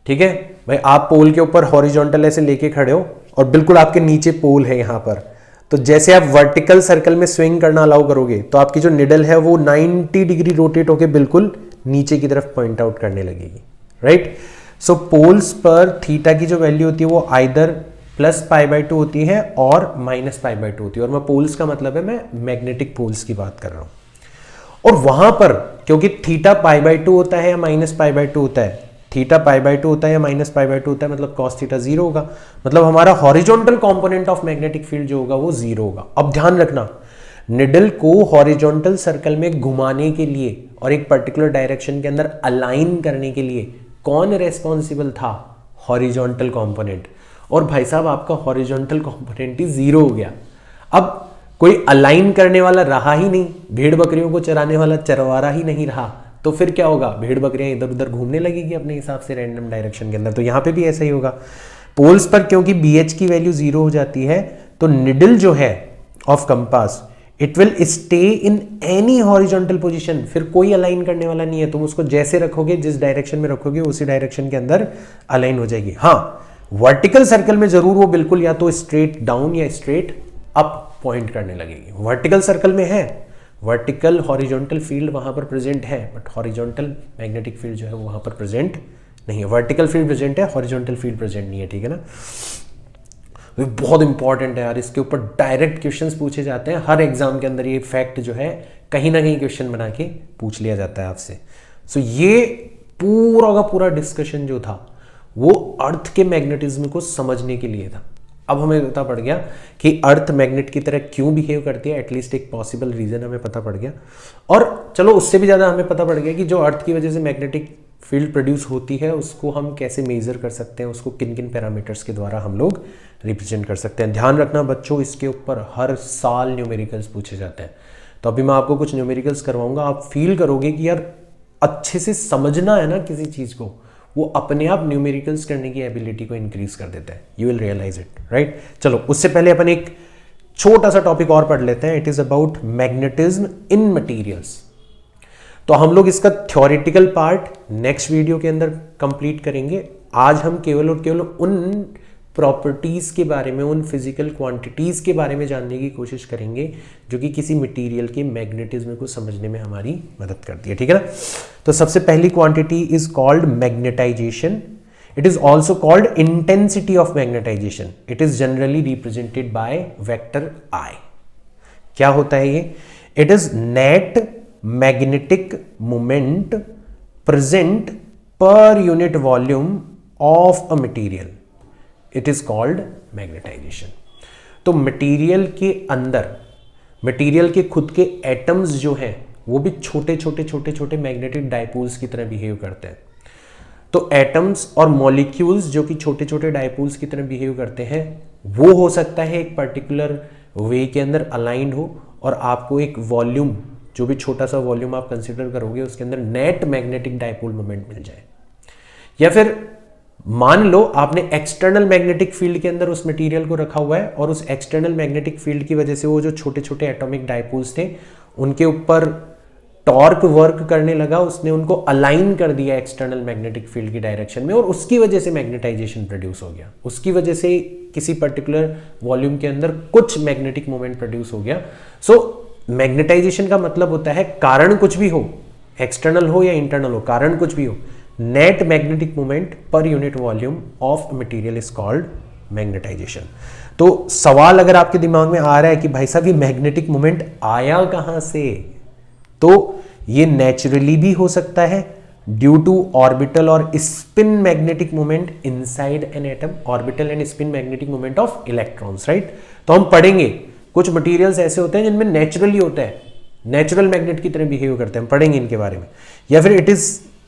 Speaker 1: ठीक है भाई, आप पोल के ऊपर हॉरिजॉन्टल ऐसे लेके खड़े हो और बिल्कुल आपके नीचे पोल है यहां पर, तो जैसे आप वर्टिकल सर्कल में स्विंग करना अलाउ करोगे तो आपकी जो निडल है वो 90 डिग्री रोटेट होकर बिल्कुल नीचे की तरफ पॉइंट आउट करने लगेगी, राइट। सो पोल्स पर थीटा की जो वैल्यू होती है वो आइदर प्लस π/2 होती है और माइनस π/2 होती है, और मैं पोल्स का मतलब है मैं मैग्नेटिक पोल्स की बात कर रहा हूं। और वहां पर क्योंकि थीटा π/2 होता है या माइनस π/2 होता है, थीटा π/2 होता है या माइनस π/2 होता है मतलब cos थीटा 0 होगा, मतलब हमारा horizontal component of magnetic field जो होगा वो 0 होगा। अब ध्यान रखना, निडल को हॉरिजॉन्टल सर्कल में घुमाने के लिए और एक पर्टिकुलर डायरेक्शन के अंदर अलाइन करने के लिए कौन रेस्पॉन्सिबल था, हॉरिजॉन्टल कंपोनेंट। और भाई साहब आपका हॉरिजॉन्टल कंपोनेंट ही 0 हो गया। अब कोई अलाइन करने वाला रहा ही नहीं, भेड़ बकरियों को चराने वाला चरवारा ही नहीं रहा, तो फिर क्या होगा, भेड़ बकरियां इधर उधर घूमने लगेगी अपने हिसाब से रैंडम डायरेक्शन के अंदर। तो यहां पे भी ऐसा ही होगा। पोल्स पर क्योंकि BH की वैल्यू 0 हो जाती है तो निडल जो है of compass it will stay in any horizontal position, फिर कोई अलाइन करने वाला नहीं है, तुम उसको जैसे रखोगे, जिस डायरेक्शन में रखोगे उसी डायरेक्शन के अंदर अलाइन हो जाएगी। हाँ, वर्टिकल सर्कल में जरूर वो बिल्कुल या तो स्ट्रेट डाउन या स्ट्रेट अप पॉइंट करने लगेगी। वर्टिकल सर्कल में है, वर्टिकल हॉरिजॉन्टल फील्ड वहां पर प्रेजेंट है, बट हॉरिजॉन्टल मैग्नेटिक फील्ड जो है वो वहां पर प्रेजेंट नहीं है। वर्टिकल फील्ड प्रेजेंट है, हॉरिजॉन्टल फील्ड प्रेजेंट नहीं है, ठीक है ना। ये बहुत इंपॉर्टेंट है यार, इसके ऊपर डायरेक्ट क्वेश्चंस पूछे जाते हैं हर एग्जाम के अंदर। ये फैक्ट जो है कहीं ना कहीं क्वेश्चन बना के पूछ लिया जाता है आपसे। सो ये पूरा का पूरा डिस्कशन जो था वो अर्थ के मैग्नेटिज्म को समझने के लिए था। अब हमें पता पड़ गया कि अर्थ मैग्नेट की तरह क्यों बिहेव करती है, एटलीस्ट एक पॉसिबल रीजन हमें पता पड़ गया। और चलो उससे भी ज़्यादा हमें पता पड़ गया कि जो अर्थ की वजह से मैग्नेटिक फील्ड प्रोड्यूस होती है उसको हम कैसे मेजर कर सकते हैं, उसको किन किन पैरामीटर्स के द्वारा हम लोग रिप्रेजेंट कर सकते हैं। ध्यान रखना बच्चों, इसके ऊपर हर साल न्यूमेरिकल्स पूछे जाते हैं। तो अभी मैं आपको कुछ न्यूमेरिकल्स करवाऊंगा, आप फील करोगे कि यार अच्छे से समझना है ना किसी चीज़ को, वो अपने आप न्यूमेरिकल्स करने की एबिलिटी को इंक्रीज कर देता है। You will realise it, right. चलो उससे पहले अपन एक छोटा सा टॉपिक और पढ़ लेते हैं। It is about magnetism in materials. तो हम लोग इसका थ्योरेटिकल पार्ट नेक्स्ट वीडियो के अंदर कंप्लीट करेंगे। आज हम केवल और केवल उन प्रॉपर्टीज के बारे में, उन फिजिकल क्वांटिटीज के बारे में जानने की कोशिश करेंगे जो कि किसी मटेरियल के मैग्नेटिज्म को समझने में हमारी मदद करती है, ठीक है ना। तो सबसे पहली quantity is called magnetisation. It is also called intensity of magnetisation. It is generally represented by vector I। क्या होता है ये? It is net magnetic moment present per unit volume of a material. It is called magnetisation. तो मटेरियल के अंदर, मटेरियल के खुद के एटम्स जो हैं वो भी छोटे छोटे छोटे छोटे मैग्नेटिक डाइपोल्स की तरह बिहेव करते हैं। तो एटम्स और मॉलिक्यूल्स जो कि छोटे छोटे डाइपोल्स की तरह बिहेव करते हैं, वो हो सकता है एक पर्टिकुलर वे के अंदर अलाइंड हो और आपको एक वॉल्यूम, जो भी छोटा सा वॉल्यूम आप कंसिडर करोगे, उसके अंदर नेट मैग्नेटिक डाइपोल मोमेंट मिल जाए। या फिर मान लो आपने एक्सटर्नल मैग्नेटिक फील्ड के अंदर उस मटेरियल को रखा हुआ है और उस एक्सटर्नल मैग्नेटिक फील्ड की वजह से वो जो छोटे छोटे एटॉमिक डाइपोल्स थे उनके ऊपर टॉर्क वर्क करने लगा, उसने उनको अलाइन कर दिया एक्सटर्नल मैग्नेटिक फील्ड की डायरेक्शन में और उसकी वजह से मैग्नेटाइजेशन प्रोड्यूस हो गया। उसकी वजह से किसी पर्टिकुलर वॉल्यूम के अंदर कुछ मैग्नेटिक मोमेंट प्रोड्यूस हो गया। सो मैग्नेटाइजेशन का मतलब होता है कारण कुछ भी हो, एक्सटर्नल हो या इंटरनल हो, कारण कुछ भी हो, net magnetic moment per unit volume of material is called magnetisation. तो सवाल अगर आपके दिमाग में आ रहा है कि भाई साहब ये मैग्नेटिक मोमेंट आया कहां से, तो ये नेचुरली भी हो सकता है ड्यू टू ऑर्बिटल और spin magnetic moment inside an atom, orbital and spin magnetic moment of electrons, right. तो हम पढ़ेंगे कुछ मटेरियल्स ऐसे होते हैं जिनमें नेचुरली होता है, नेचुरल मैग्नेट की तरह बिहेव करते हैं, हम पढ़ेंगे इनके बारे में। या फिर it is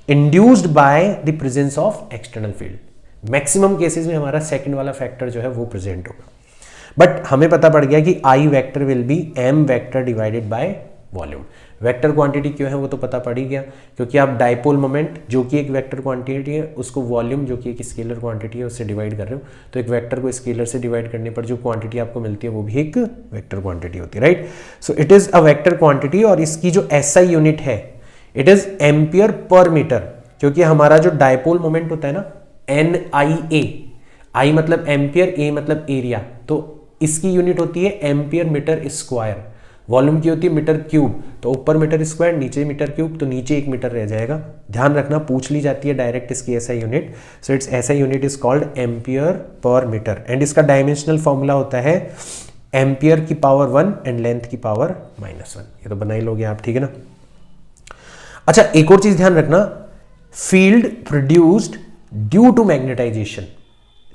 Speaker 1: induced by the presence of external field. Maximum cases में हमारा सेकंड वाला फैक्टर जो है वो प्रेजेंट होगा। बट हमें पता पड़ गया कि I vector will be M vector divided by volume. Vector quantity क्यों है वो तो पता पड़ ही गया, क्योंकि आप डाइपोल मोमेंट जो कि एक वेक्टर क्वांटिटी है उसको वॉल्यूम जो कि एक स्केलर क्वांटिटी है उससे डिवाइड कर रहे हो, तो एक वेक्टर को स्केलर से डिवाइड करने पर जो क्वांटिटी आपको मिलती है वो भी एक वेक्टर क्वांटिटी होती है, right. So it is a vector quantity और इसकी जो एसआई यूनिट है it is ampere per metre, क्योंकि हमारा जो डाइपोल मोमेंट होता है ना NIA, आई मतलब एम्पियर, ए मतलब एरिया, तो इसकी यूनिट होती है एम्पियर मीटर स्क्वायर, वॉल्यूम की होती है मीटर क्यूब, तो ऊपर मीटर स्क्वायर नीचे मीटर क्यूब, तो नीचे 1 मीटर रह जाएगा। ध्यान रखना पूछ ली जाती है डायरेक्ट इसकी SI unit. So it's SI unit is called ampere per metre and इसका डायमेंशनल फॉर्मूला होता है एम्पियर की पावर 1 एंड लेंथ की पावर -1। ये तो बना ही लोगे आप, ठीक है ना। अच्छा, एक और चीज ध्यान रखना, field produced due to magnetisation.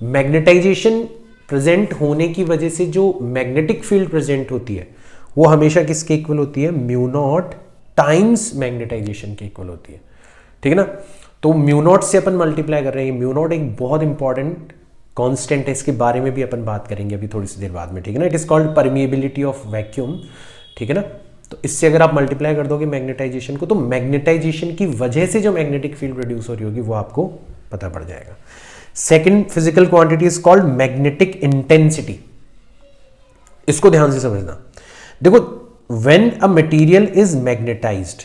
Speaker 1: Magnetisation present होने की वजह से जो मैग्नेटिक फील्ड प्रेजेंट होती है वो हमेशा किसके इक्वल होती है, म्यू नॉट टाइम्स मैग्नेटाइजेशन के इक्वल होती है, ठीक है ना। तो म्यू नॉट से अपन मल्टीप्लाई कर रहे हैं। म्यू नॉट एक बहुत इंपॉर्टेंट कांस्टेंट है, इसके बारे में भी अपन बात करेंगे अभी थोड़ी सी देर बाद में, ठीक है ना। It is called permeability of vacuum, ठीक है ना। तो इससे अगर आप मल्टीप्लाई कर दोगे मैग्नेटाइजेशन को, तो मैग्नेटाइजेशन की वजह से जो मैग्नेटिक फील्ड प्रोड्यूस हो रही होगी वो आपको पता पड़ जाएगा। Second physical quantity is called magnetic intensity. इसको ध्यान से समझना। देखो, when a material is magnetised,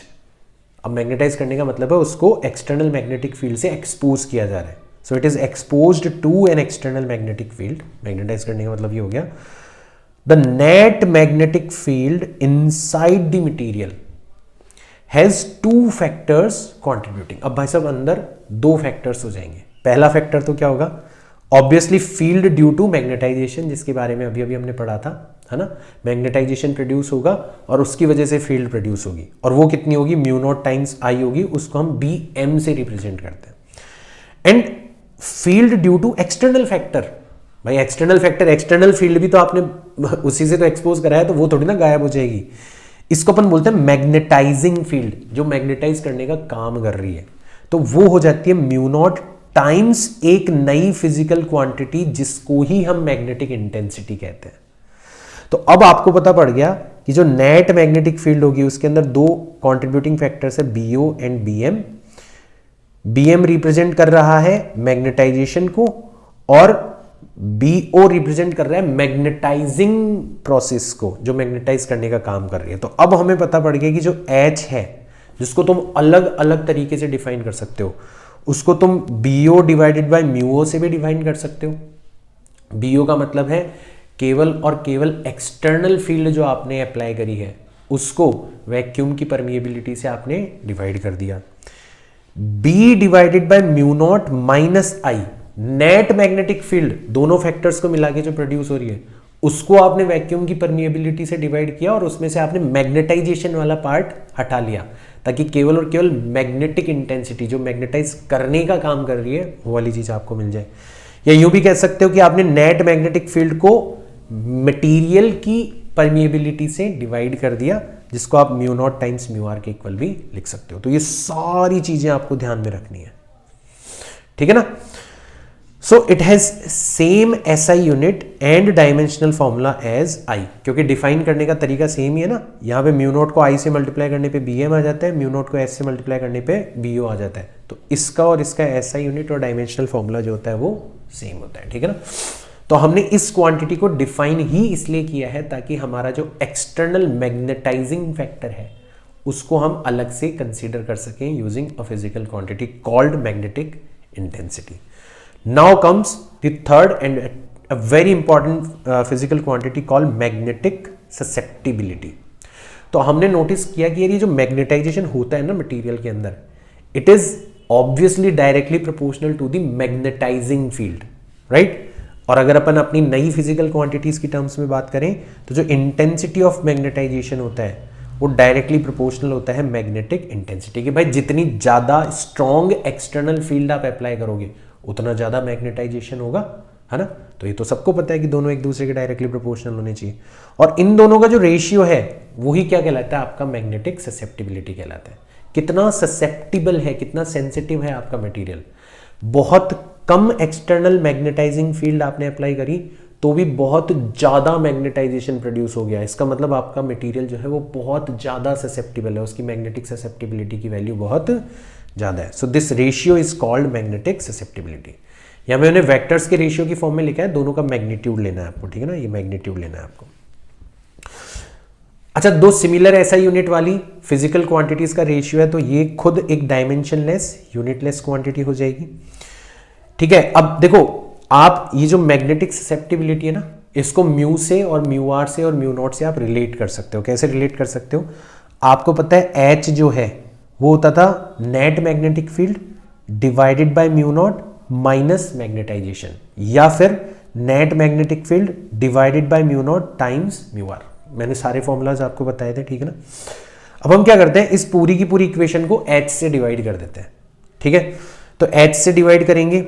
Speaker 1: अब मैग्नेटाइज करने का मतलब है उसको एक्सटर्नल मैग्नेटिक फील्ड से एक्सपोज किया जा रहा है। So it is exposed to an external magnetic field. Magnetise करने का मतलब ये हो गया the net magnetic field inside the material has 2 factors contributing. अब भाई साहब अंदर 2 फैक्टर्स हो जाएंगे। पहला फैक्टर तो क्या होगा, obviously field due to magnetisation, जिसके बारे में अभी अभी हमने पढ़ा था, है ना। मैग्नेटाइजेशन प्रोड्यूस होगा और उसकी वजह से फील्ड प्रोड्यूस होगी, और वो कितनी होगी, म्यू नॉट टाइम्स आई होगी, उसको हम BM से रिप्रेजेंट करते हैं। And field due to external factor, भाई एक्सटर्नल फैक्टर, एक्सटर्नल फील्ड भी तो आपने उसी से तो एक्सपोज करा है, तो वो थोड़ी ना गायब हो जाएगी। इसको अपन बोलते हैं मैग्नेटाइजिंग फील्ड, जो मैग्नेटाइज करने का काम कर रही है, तो वो हो जाती है म्यू नॉट टाइम्स एक नई फिजिकल क्वांटिटी जिसको ही हम मैग्नेटिक इंटेंसिटी कहते हैं। तो अब आपको पता पड़ गया कि जो नेट मैग्नेटिक फील्ड होगी उसके अंदर 2 कंट्रीब्यूटिंग फैक्टर्स है, BO and BM। BM represent कर रहा है मैग्नेटाइजेशन को और BO रिप्रेजेंट कर रहा है मैग्नेटाइजिंग प्रोसेस को, जो मैग्नेटाइज करने का काम कर रही है। तो अब हमें पता पड़ गया कि जो H है, जिसको तुम अलग अलग तरीके से डिफाइन कर सकते हो, उसको तुम BO डिवाइडेड बाय म्यू से भी डिफाइन कर सकते हो। BO का मतलब है केवल और केवल एक्सटर्नल फील्ड जो आपने अप्लाई करी है उसको वैक्यूम की परमिएबिलिटी से आपने डिवाइड कर दिया। B divided by mu naught minus I, net magnetic field, दोनों फैक्टर्स को मिला के जो प्रोड्यूस हो रही है उसको आपने वैक्यूम की परमिएबिलिटी से डिवाइड किया और उसमें से आपने मैग्नेटाइजेशन वाला पार्ट हटा लिया, ताकि केवल और केवल मैग्नेटिक इंटेंसिटी जो मैग्नेटाइज करने का काम कर रही है वो वाली चीज आपको मिल जाए। या यूं भी कह सकते हो कि आपने नेट मैग्नेटिक फील्ड को मटेरियल की परमिएबिलिटी से डिवाइड कर दिया, जिसको आप mu naught times mu R के इक्वल भी लिख सकते हो। तो ये सारी चीजें आपको ध्यान में रखनी है, ठीक है ना। So it has same SI unit and dimensional formula as I, क्योंकि डिफाइन करने का तरीका सेम ही है ना। यहाँ पे म्यू नोट को आई से मल्टीप्लाई करने पे बी एम आ जाता है, म्यू नोट को एस से मल्टीप्लाई करने पे बी ओ आ जाता है। तो इसका और इसका एसआई यूनिट और डायमेंशनल फॉर्मूला जो होता है वो सेम होता है, ठीक है ना। तो हमने इस क्वांटिटी को डिफाइन ही इसलिए किया है ताकि हमारा जो एक्सटर्नल मैग्नेटाइजिंग फैक्टर है उसको हम अलग से कंसीडर कर सकें using a physical quantity called magnetic intensity. Now comes the third and a very important physical quantity called magnetic susceptibility। तो हमने नोटिस किया कि ये जो मैग्नेटाइजेशन होता है ना मटेरियल के अंदर, it is obviously directly proportional to the magnetising field, right. और अगर अपन अपनी नई फिजिकल क्वांटिटीज की टर्म्स में बात करें तो जो इंटेंसिटी ऑफ मैग्नेटाइजेशन होता है वो डायरेक्टली प्रोपोर्शनल होता है मैग्नेटिक इंटेंसिटी के। भाई जितनी ज्यादा स्ट्रॉन्ग एक्सटर्नल फील्ड आप अप्लाई करोगे उतना ज्यादा मैग्नेटाइजेशन होगा, है ना। तो ये तो सबको पता है कि दोनों एक दूसरे के डायरेक्टली प्रोपोर्शनल होने चाहिए। और इन दोनों का जो रेशियो है वही क्या कहलाता है, आपका मैग्नेटिक ससेप्टिबिलिटी कहलाता है। कितना ससेप्टिबल है, कितना सेंसिटिव है आपका मटेरियल। बहुत कम एक्सटर्नल मैग्नेटाइजिंग फील्ड आपने अप्लाई करी तो भी बहुत ज्यादा मैग्नेटाइजेशन प्रोड्यूस हो गया। इसका मतलब आपका मटेरियल जो है वो बहुत ज्यादा ससेप्टिबल है, उसकी मैग्नेटिक ससेप्टिबिलिटी की वैल्यू बहुत ज्यादा है। So this ratio is called magnetic susceptibility. या मैंने वेक्टर्स के रेशियो की फॉर्म में लिखा है, दोनों का मैग्नीट्यूड लेना है आपको, ठीक है ना। ये मैग्नीट्यूड लेना है आपको। अच्छा, दो सिमिलर एसआई यूनिट वाली फिजिकल क्वांटिटीज का रेशियो है तो ये खुद एक डायमेंशनलेस यूनिटलेस क्वांटिटी हो जाएगी, ठीक है। अब देखो आप ये जो मैग्नेटिक ससेप्टिबिलिटी है ना, इसको म्यू से और म्यू आर से और म्यू नॉट से आप रिलेट कर सकते हो। कैसे रिलेट कर सकते हो, आपको पता है एच जो है वो होता था net magnetic field divided by mu naught minus magnetisation, या फिर net magnetic field divided by mu naught times mu R. मैंने सारे फॉर्मूलाज आपको बताए थे, ठीक है ना। अब हम क्या करते हैं, इस पूरी की पूरी इक्वेशन को एच से डिवाइड कर देते हैं, ठीक है। तो एच से डिवाइड करेंगे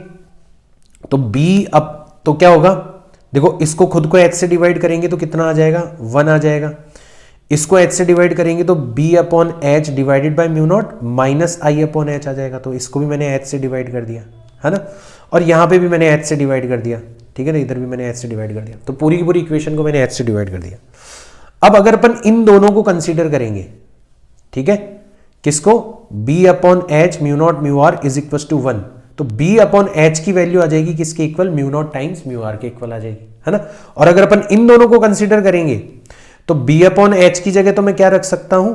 Speaker 1: तो बी, अब तो क्या होगा, देखो इसको खुद को एच से डिवाइड करेंगे तो कितना आ जाएगा, 1 आ जाएगा। इसको एच से डिवाइड करेंगे तो B upon H divided by mu naught minus I upon H आ जाएगा। तो इसको भी मैंने एच से डिवाइड कर दिया, है ना। और यहां पे भी मैंने एच से डिवाइड कर दिया, ठीक है ना। इधर भी मैंने एच से डिवाइड कर दिया। तो पूरी की पूरी इक्वेशन को मैंने एच से डिवाइड कर दिया। अब अगर अपन इन दोनों को कंसीडर करेंगे, ठीक है, किसको, B upon H mu naught mu R is equal to 1, तो बी अपॉन एच की वैल्यू आ जाएगी किसके equal, mu naught times mu R के इक्वल आ जाएगी, है ना। और अगर अपन इन दोनों को कंसीडर करेंगे तो बी अपॉन एच की जगह तो मैं क्या रख सकता हूं,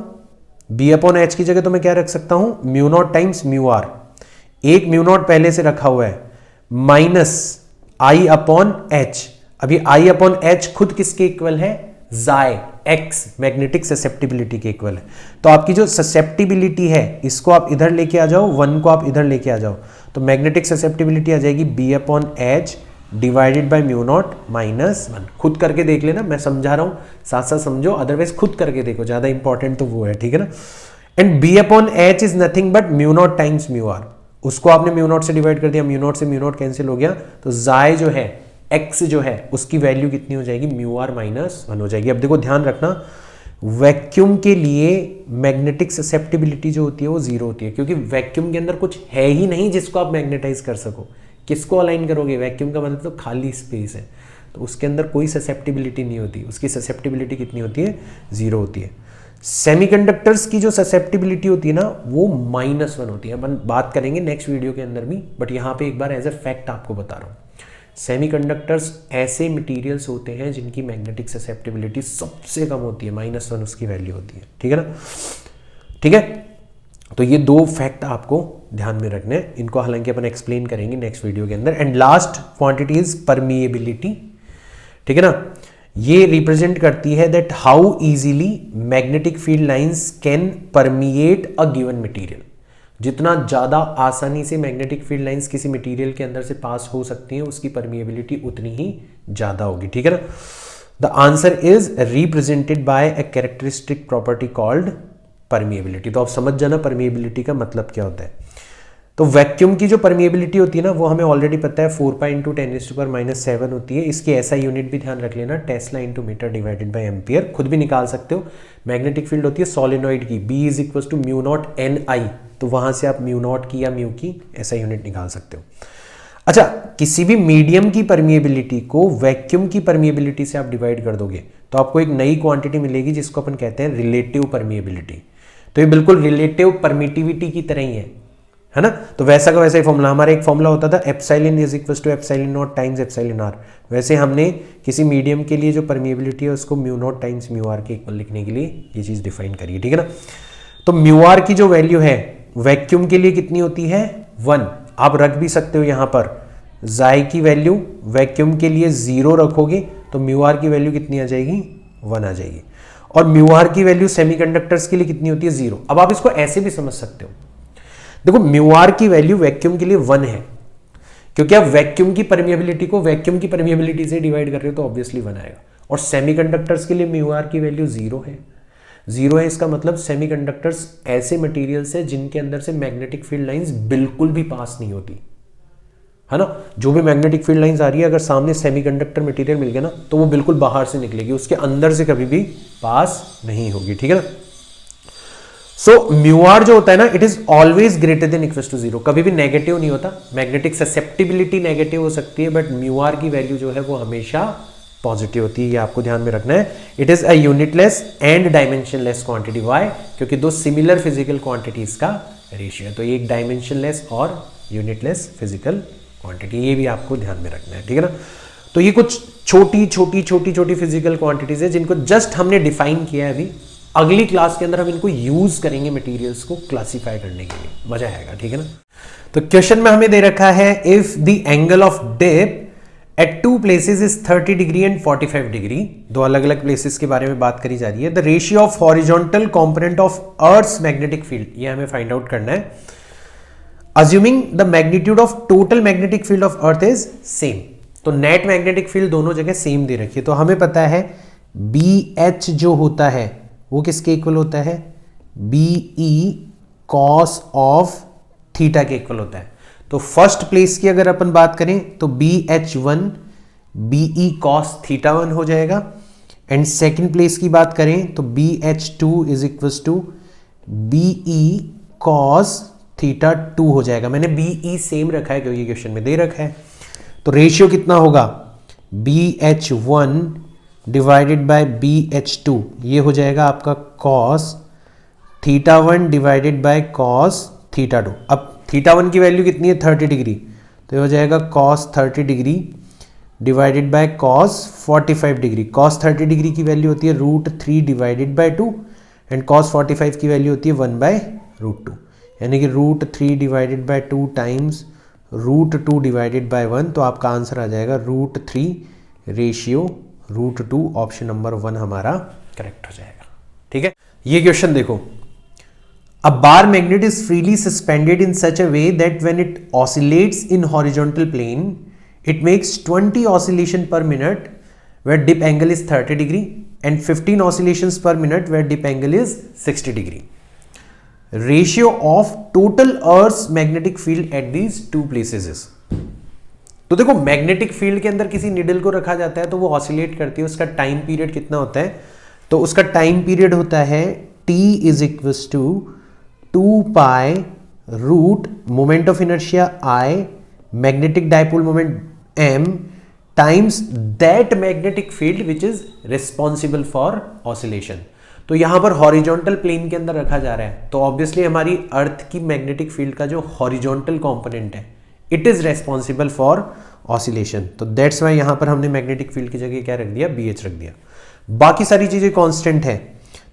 Speaker 1: बी अपॉन एच की जगह तो मैं क्या रख सकता हूं, mu naught times mu R, एक म्यू नॉट पहले से रखा हुआ है, माइनस आई अपॉन एच। अभी आई अपॉन एच खुद किसके इक्वल है, जाय एक्स मैग्नेटिक ससेप्टिबिलिटी के इक्वल है। तो आपकी जो ससेप्टिबिलिटी है इसको आप इधर लेके आ जाओ, 1 को आप इधर लेके आ जाओ, तो मैग्नेटिक ससेप्टिबिलिटी आ जाएगी B upon H divided by mu naught minus 1। खुद करके देख लेना, मैं समझा रहा हूं साथ साथ समझो, अदरवाइज खुद करके देखो, ज्यादा इंपॉर्टेंट तो वो है, ठीक है ना। And B upon H is nothing but mu naught times mu R. उसको आपने म्यू नॉट से डिवाइड कर दिया, म्यू नॉट से म्यू नॉट कैंसिल हो गया, तो जाय जो है एक्स जो है उसकी वैल्यू कितनी हो जाएगी, म्यू आर माइनस 1 हो जाएगी। अब देखो ध्यान रखना, वैक्यूम के लिए मैग्नेटिक ससेप्टिबिलिटी जो होती है वो 0 होती है, क्योंकि वैक्यूम के अंदर कुछ है ही नहीं जिसको आप मैग्नेटाइज कर सको। किसको अलाइन करोगे, वैक्यूम का मतलब तो खाली स्पेस है, तो उसके अंदर कोई ससेप्टिबिलिटी नहीं होती। उसकी ससेप्टिबिलिटी कितनी होती है, 0 होती है। सेमीकंडक्टर्स की जो ससेप्टिबिलिटी होती है ना वो -1 होती है। अपन बात करेंगे नेक्स्ट वीडियो के अंदर भी, बट यहाँ पे एक बार एज ए फैक्ट आपको बता रहा हूँ। सेमीकंडक्टर्स ऐसे मटेरियल्स होते हैं जिनकी मैग्नेटिक ससेप्टिबिलिटी सबसे कम होती है, -1 उसकी वैल्यू होती है, ठीक है ना। ठीक है, तो ये 2 फैक्ट आपको ध्यान में रखने हैं, इनको हालांकि अपन एक्सप्लेन करेंगे नेक्स्ट वीडियो के अंदर। And last quantity is permeability, ठीक है ना। ये रिप्रेजेंट करती है that how easily magnetic field lines can permeate a given material. जितना ज़्यादा आसानी से मैग्नेटिक फील्ड लाइंस किसी मटेरियल के अंदर से पास हो सकती हैं उसकी परमिएबिलिटी उतनी ही ज़्यादा होगी, ठीक है ना। The answer is represented by a characteristic property called permeability. तो आप समझ जाना परमिएबिलिटी का मतलब क्या होता है। तो वैक्यूम की जो परमिएबिलिटी होती है ना वो हमें ऑलरेडी पता है 4 पाई इंटू 10⁻⁷ होती है। इसकी ऐसा यूनिट भी ध्यान रख लेना, tesla into metre divided by ampere, खुद भी निकाल सकते हो। मैग्नेटिक फील्ड होती है सोलेनॉइड की, B is equal to mu naught NI, तो वहां से आप म्यू नॉट की या म्यू की ऐसा यूनिट निकाल सकते हो। अच्छा, किसी भी मीडियम की परमिएबिलिटी को वैक्यूम की परमिएबिलिटी से आप डिवाइड कर दोगे तो आपको एक नई क्वांटिटी मिलेगी जिसको अपन कहते हैं रिलेटिव परमिएबिलिटी। तो ये बिल्कुल रिलेटिव परमिटिविटी की तरह ही है ना। तो वैसा का वैसा ही फॉर्मूला, हमारा एक फॉर्मूला होता था epsilon is equal to epsilon naught times epsilon R, वैसे हमने किसी मीडियम के लिए जो परमिएबिलिटी है उसको mu naught times mu R के इक्वल लिखने के लिए ये चीज डिफाइन करिए, ठीक है ना। तो म्यू आर की जो वैल्यू है वैक्यूम के लिए कितनी होती है 1, आप रख भी सकते हो यहां पर जाई की वैल्यू वैक्यूम के लिए 0 रखोगे तो म्यू आर की वैल्यू कितनी आ जाएगी 1 आ जाएगी। और म्यू आर की वैल्यू सेमीकंडक्टर्स के लिए कितनी होती है 0। अब आप इसको ऐसे भी समझ सकते हो, देखो म्यू आर की वैल्यू वैक्यूम के लिए 1 है, क्योंकि आप वैक्यूम की परमिएबिलिटी को वैक्यूम की परमिएबिलिटी से डिवाइड कर रहे हो तो ऑब्वियसली 1 आएगा। और सेमीकंडक्टर्स के लिए म्यू आर की वैल्यू 0 है। 0 है इसका मतलब सेमीकंडक्टर्स ऐसे मटेरियल्स है जिनके अंदर से मैग्नेटिक फील्ड लाइंस बिल्कुल भी पास नहीं होती, है ना। जो भी मैग्नेटिक फील्ड लाइंस आ रही है अगर सामने सेमीकंडक्टर मटेरियल मिल गया ना तो वो बिल्कुल बाहर से निकलेगी, उसके अंदर से कभी भी पास नहीं होगी, ठीक है ना। सो म्यू आर जो होता है ना it is always greater than equal to 0, कभी भी नेगेटिव नहीं होता। मैग्नेटिक ससेप्टिबिलिटी नेगेटिव हो सकती है बट म्यू आर की वैल्यू जो है वो हमेशा पॉजिटिव होती है, ये आपको ध्यान में रखना है। It is a unitless and dimensionless quantity, why, क्योंकि दो सिमिलर फिजिकल क्वांटिटीज का रेशियो है। तो ये एक डायमेंशनलेस और यूनिटलेस फिजिकल क्वांटिटी, ये भी आपको ध्यान में रखना है, ठीक है ना। तो ये कुछ छोटी छोटी फिजिकल क्वांटिटीज है जिनको जस्ट हमने डिफाइन किया है। अभी अगली क्लास के अंदर हम इनको यूज करेंगे मटेरियल्स को क्लासिफाई करने के लिए, मजा आएगा, ठीक है ना। तो क्वेश्चन में हमें दे रखा है if the angle of dip at 2 places is 30 degree and 45 degree, दो अलग अलग प्लेसेस के बारे में बात करी जा रही है। The ratio of horizontal component of earth's magnetic field, ये हमें फाइंड आउट करना है। Assuming the magnitude of total magnetic field of earth is same, तो नेट मैग्नेटिक फील्ड दोनों जगह सेम दे रखी है। तो हमें पता है BH जो होता है वो किसके इक्वल होता है BE cos ऑफ थीटा के इक्वल होता है। तो फर्स्ट प्लेस की अगर अपन बात करें तो BH1 BE cos थीटा 1 हो जाएगा, एंड सेकेंड प्लेस की बात करें तो BH2 is equal to BE cos theta 2 हो जाएगा। मैंने BE सेम रखा है क्योंकि क्वेश्चन में दे रखा है। तो रेशियो कितना होगा BH1 डिवाइडेड बाय BH2, ये हो जाएगा आपका cos theta 1 divided by cos theta 2। अब थीटा 1 की वैल्यू कितनी है 30 डिग्री, तो ये हो जाएगा cos 30 degree divided by cos 45 degree. cos 30 degree की वैल्यू होती है √3 डिवाइडेड बाय 2 एंड cos 45 की वैल्यू होती है 1/√2, यानी कि √3 divided by 2 times √2 divided by 1, तो आपका आंसर आ जाएगा √3 रेशियो √2, ऑप्शन नंबर 1 हमारा करेक्ट हो जाएगा, ठीक है। ये क्वेश्चन देखो, a bar magnet is freely suspended in such a way that when it oscillates in horizontal plane it makes 20 oscillation per minute where dip angle is 30 degree and 15 oscillations per minute where dip angle is 60 degree. Ratio of total earth magnetic field at these 2 places is. तो देखो मैग्नेटिक फील्ड के अंदर किसी निडल को रखा जाता है तो वो ऑसिलेट करती है, उसका टाइम पीरियड कितना होता है, तो उसका टाइम पीरियड होता है t is equal to 2 pi root moment of inertia I, magnetic dipole moment m times that magnetic field which is responsible for oscillation. तो यहां पर हॉरिजॉन्टल प्लेन के अंदर रखा जा रहा है तो ऑब्वियसली हमारी अर्थ की मैग्नेटिक फील्ड का जो हॉरिजॉन्टल कंपोनेंट है it is responsible for oscillation. तो दैट्स वाई यहां पर हमने मैग्नेटिक फील्ड की जगह क्या रख दिया BH रख दिया। बाकी सारी चीजें कांस्टेंट है,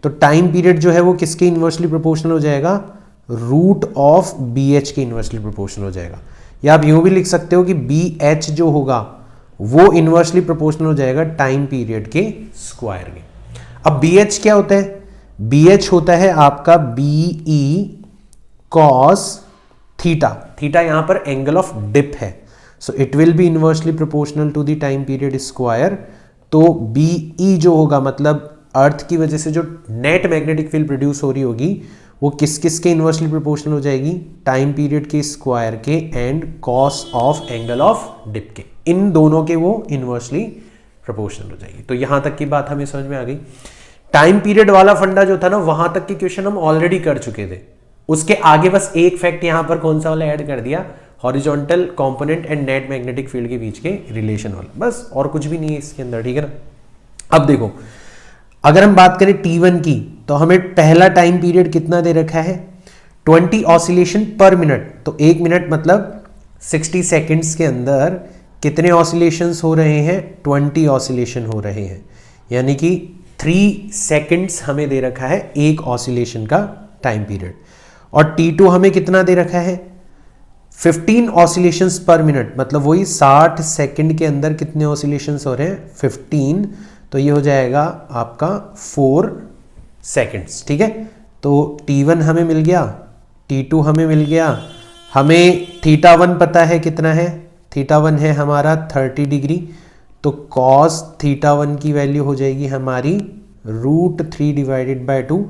Speaker 1: तो टाइम पीरियड जो है वो किसके इनवर्सली प्रोपोर्शनल हो जाएगा रूट ऑफ BH के इनवर्सली प्रोपोर्शनल हो जाएगा। या आप यूं भी लिख सकते हो कि BH जो होगा वो इनवर्सली प्रोपोर्शनल हो जाएगा टाइम पीरियड के स्क्वायर के। अब BH क्या होता है, BH होता है आपका BE cos थीटा, थीटा यहां पर एंगल ऑफ डिप है, so it will be inversely proportional to the time period square. तो BE जो होगा मतलब अर्थ की वजह से जो नेट मैग्नेटिक फील्ड प्रोड्यूस हो रही होगी वो किस किस के इन्वर्सली प्रोपोर्शनल हो जाएगी, टाइम पीरियड के स्क्वायर के and cos of angle of dip के, इन दोनों के वो इन्वर्सली प्रोपोर्शनल हो जाएगी। तो यहां तक की बात हमें समझ में आ गई। टाइम पीरियड वाला फंडा जो था ना, वहां तक के क्वेश्चन हम ऑलरेडी कर चुके थे, उसके आगे बस एक फैक्ट यहां पर कौन सा वाला ऐड कर दिया, horizontal component and net magnetic field के बीच के रिलेशन वाला, बस और कुछ भी नहीं है इसके अंदर, ठीक है ना। अब देखो, अगर हम बात करें T1 की, तो हमें पहला टाइम पीरियड कितना दे रखा है, 20 ऑसिलेशन पर मिनट। तो एक मिनट मतलब 60 सेकेंड्स के अंदर कितने ऑसिलेशंस हो रहे हैं, 20 ऑसिलेशन हो रहे हैं, यानी कि 3 सेकेंड्स हमें दे रखा है एक ऑसिलेशन का टाइम पीरियड। और T2 हमें कितना दे रखा है, 15 ऑसिलेशंस पर मिनट, मतलब वही 60 सेकंड के अंदर कितने ऑसिलेशंस हो रहे हैं, 15, तो ये हो जाएगा आपका 4 सेकंड्स, ठीक है। तो T1 हमें मिल गया, T2 हमें मिल गया, हमें θ1 पता है कितना है, θ1 है हमारा 30 डिग्री, तो cos θ1 की वैल्यू हो जाएगी हमारी √3 डिवाइडेड बाय 2,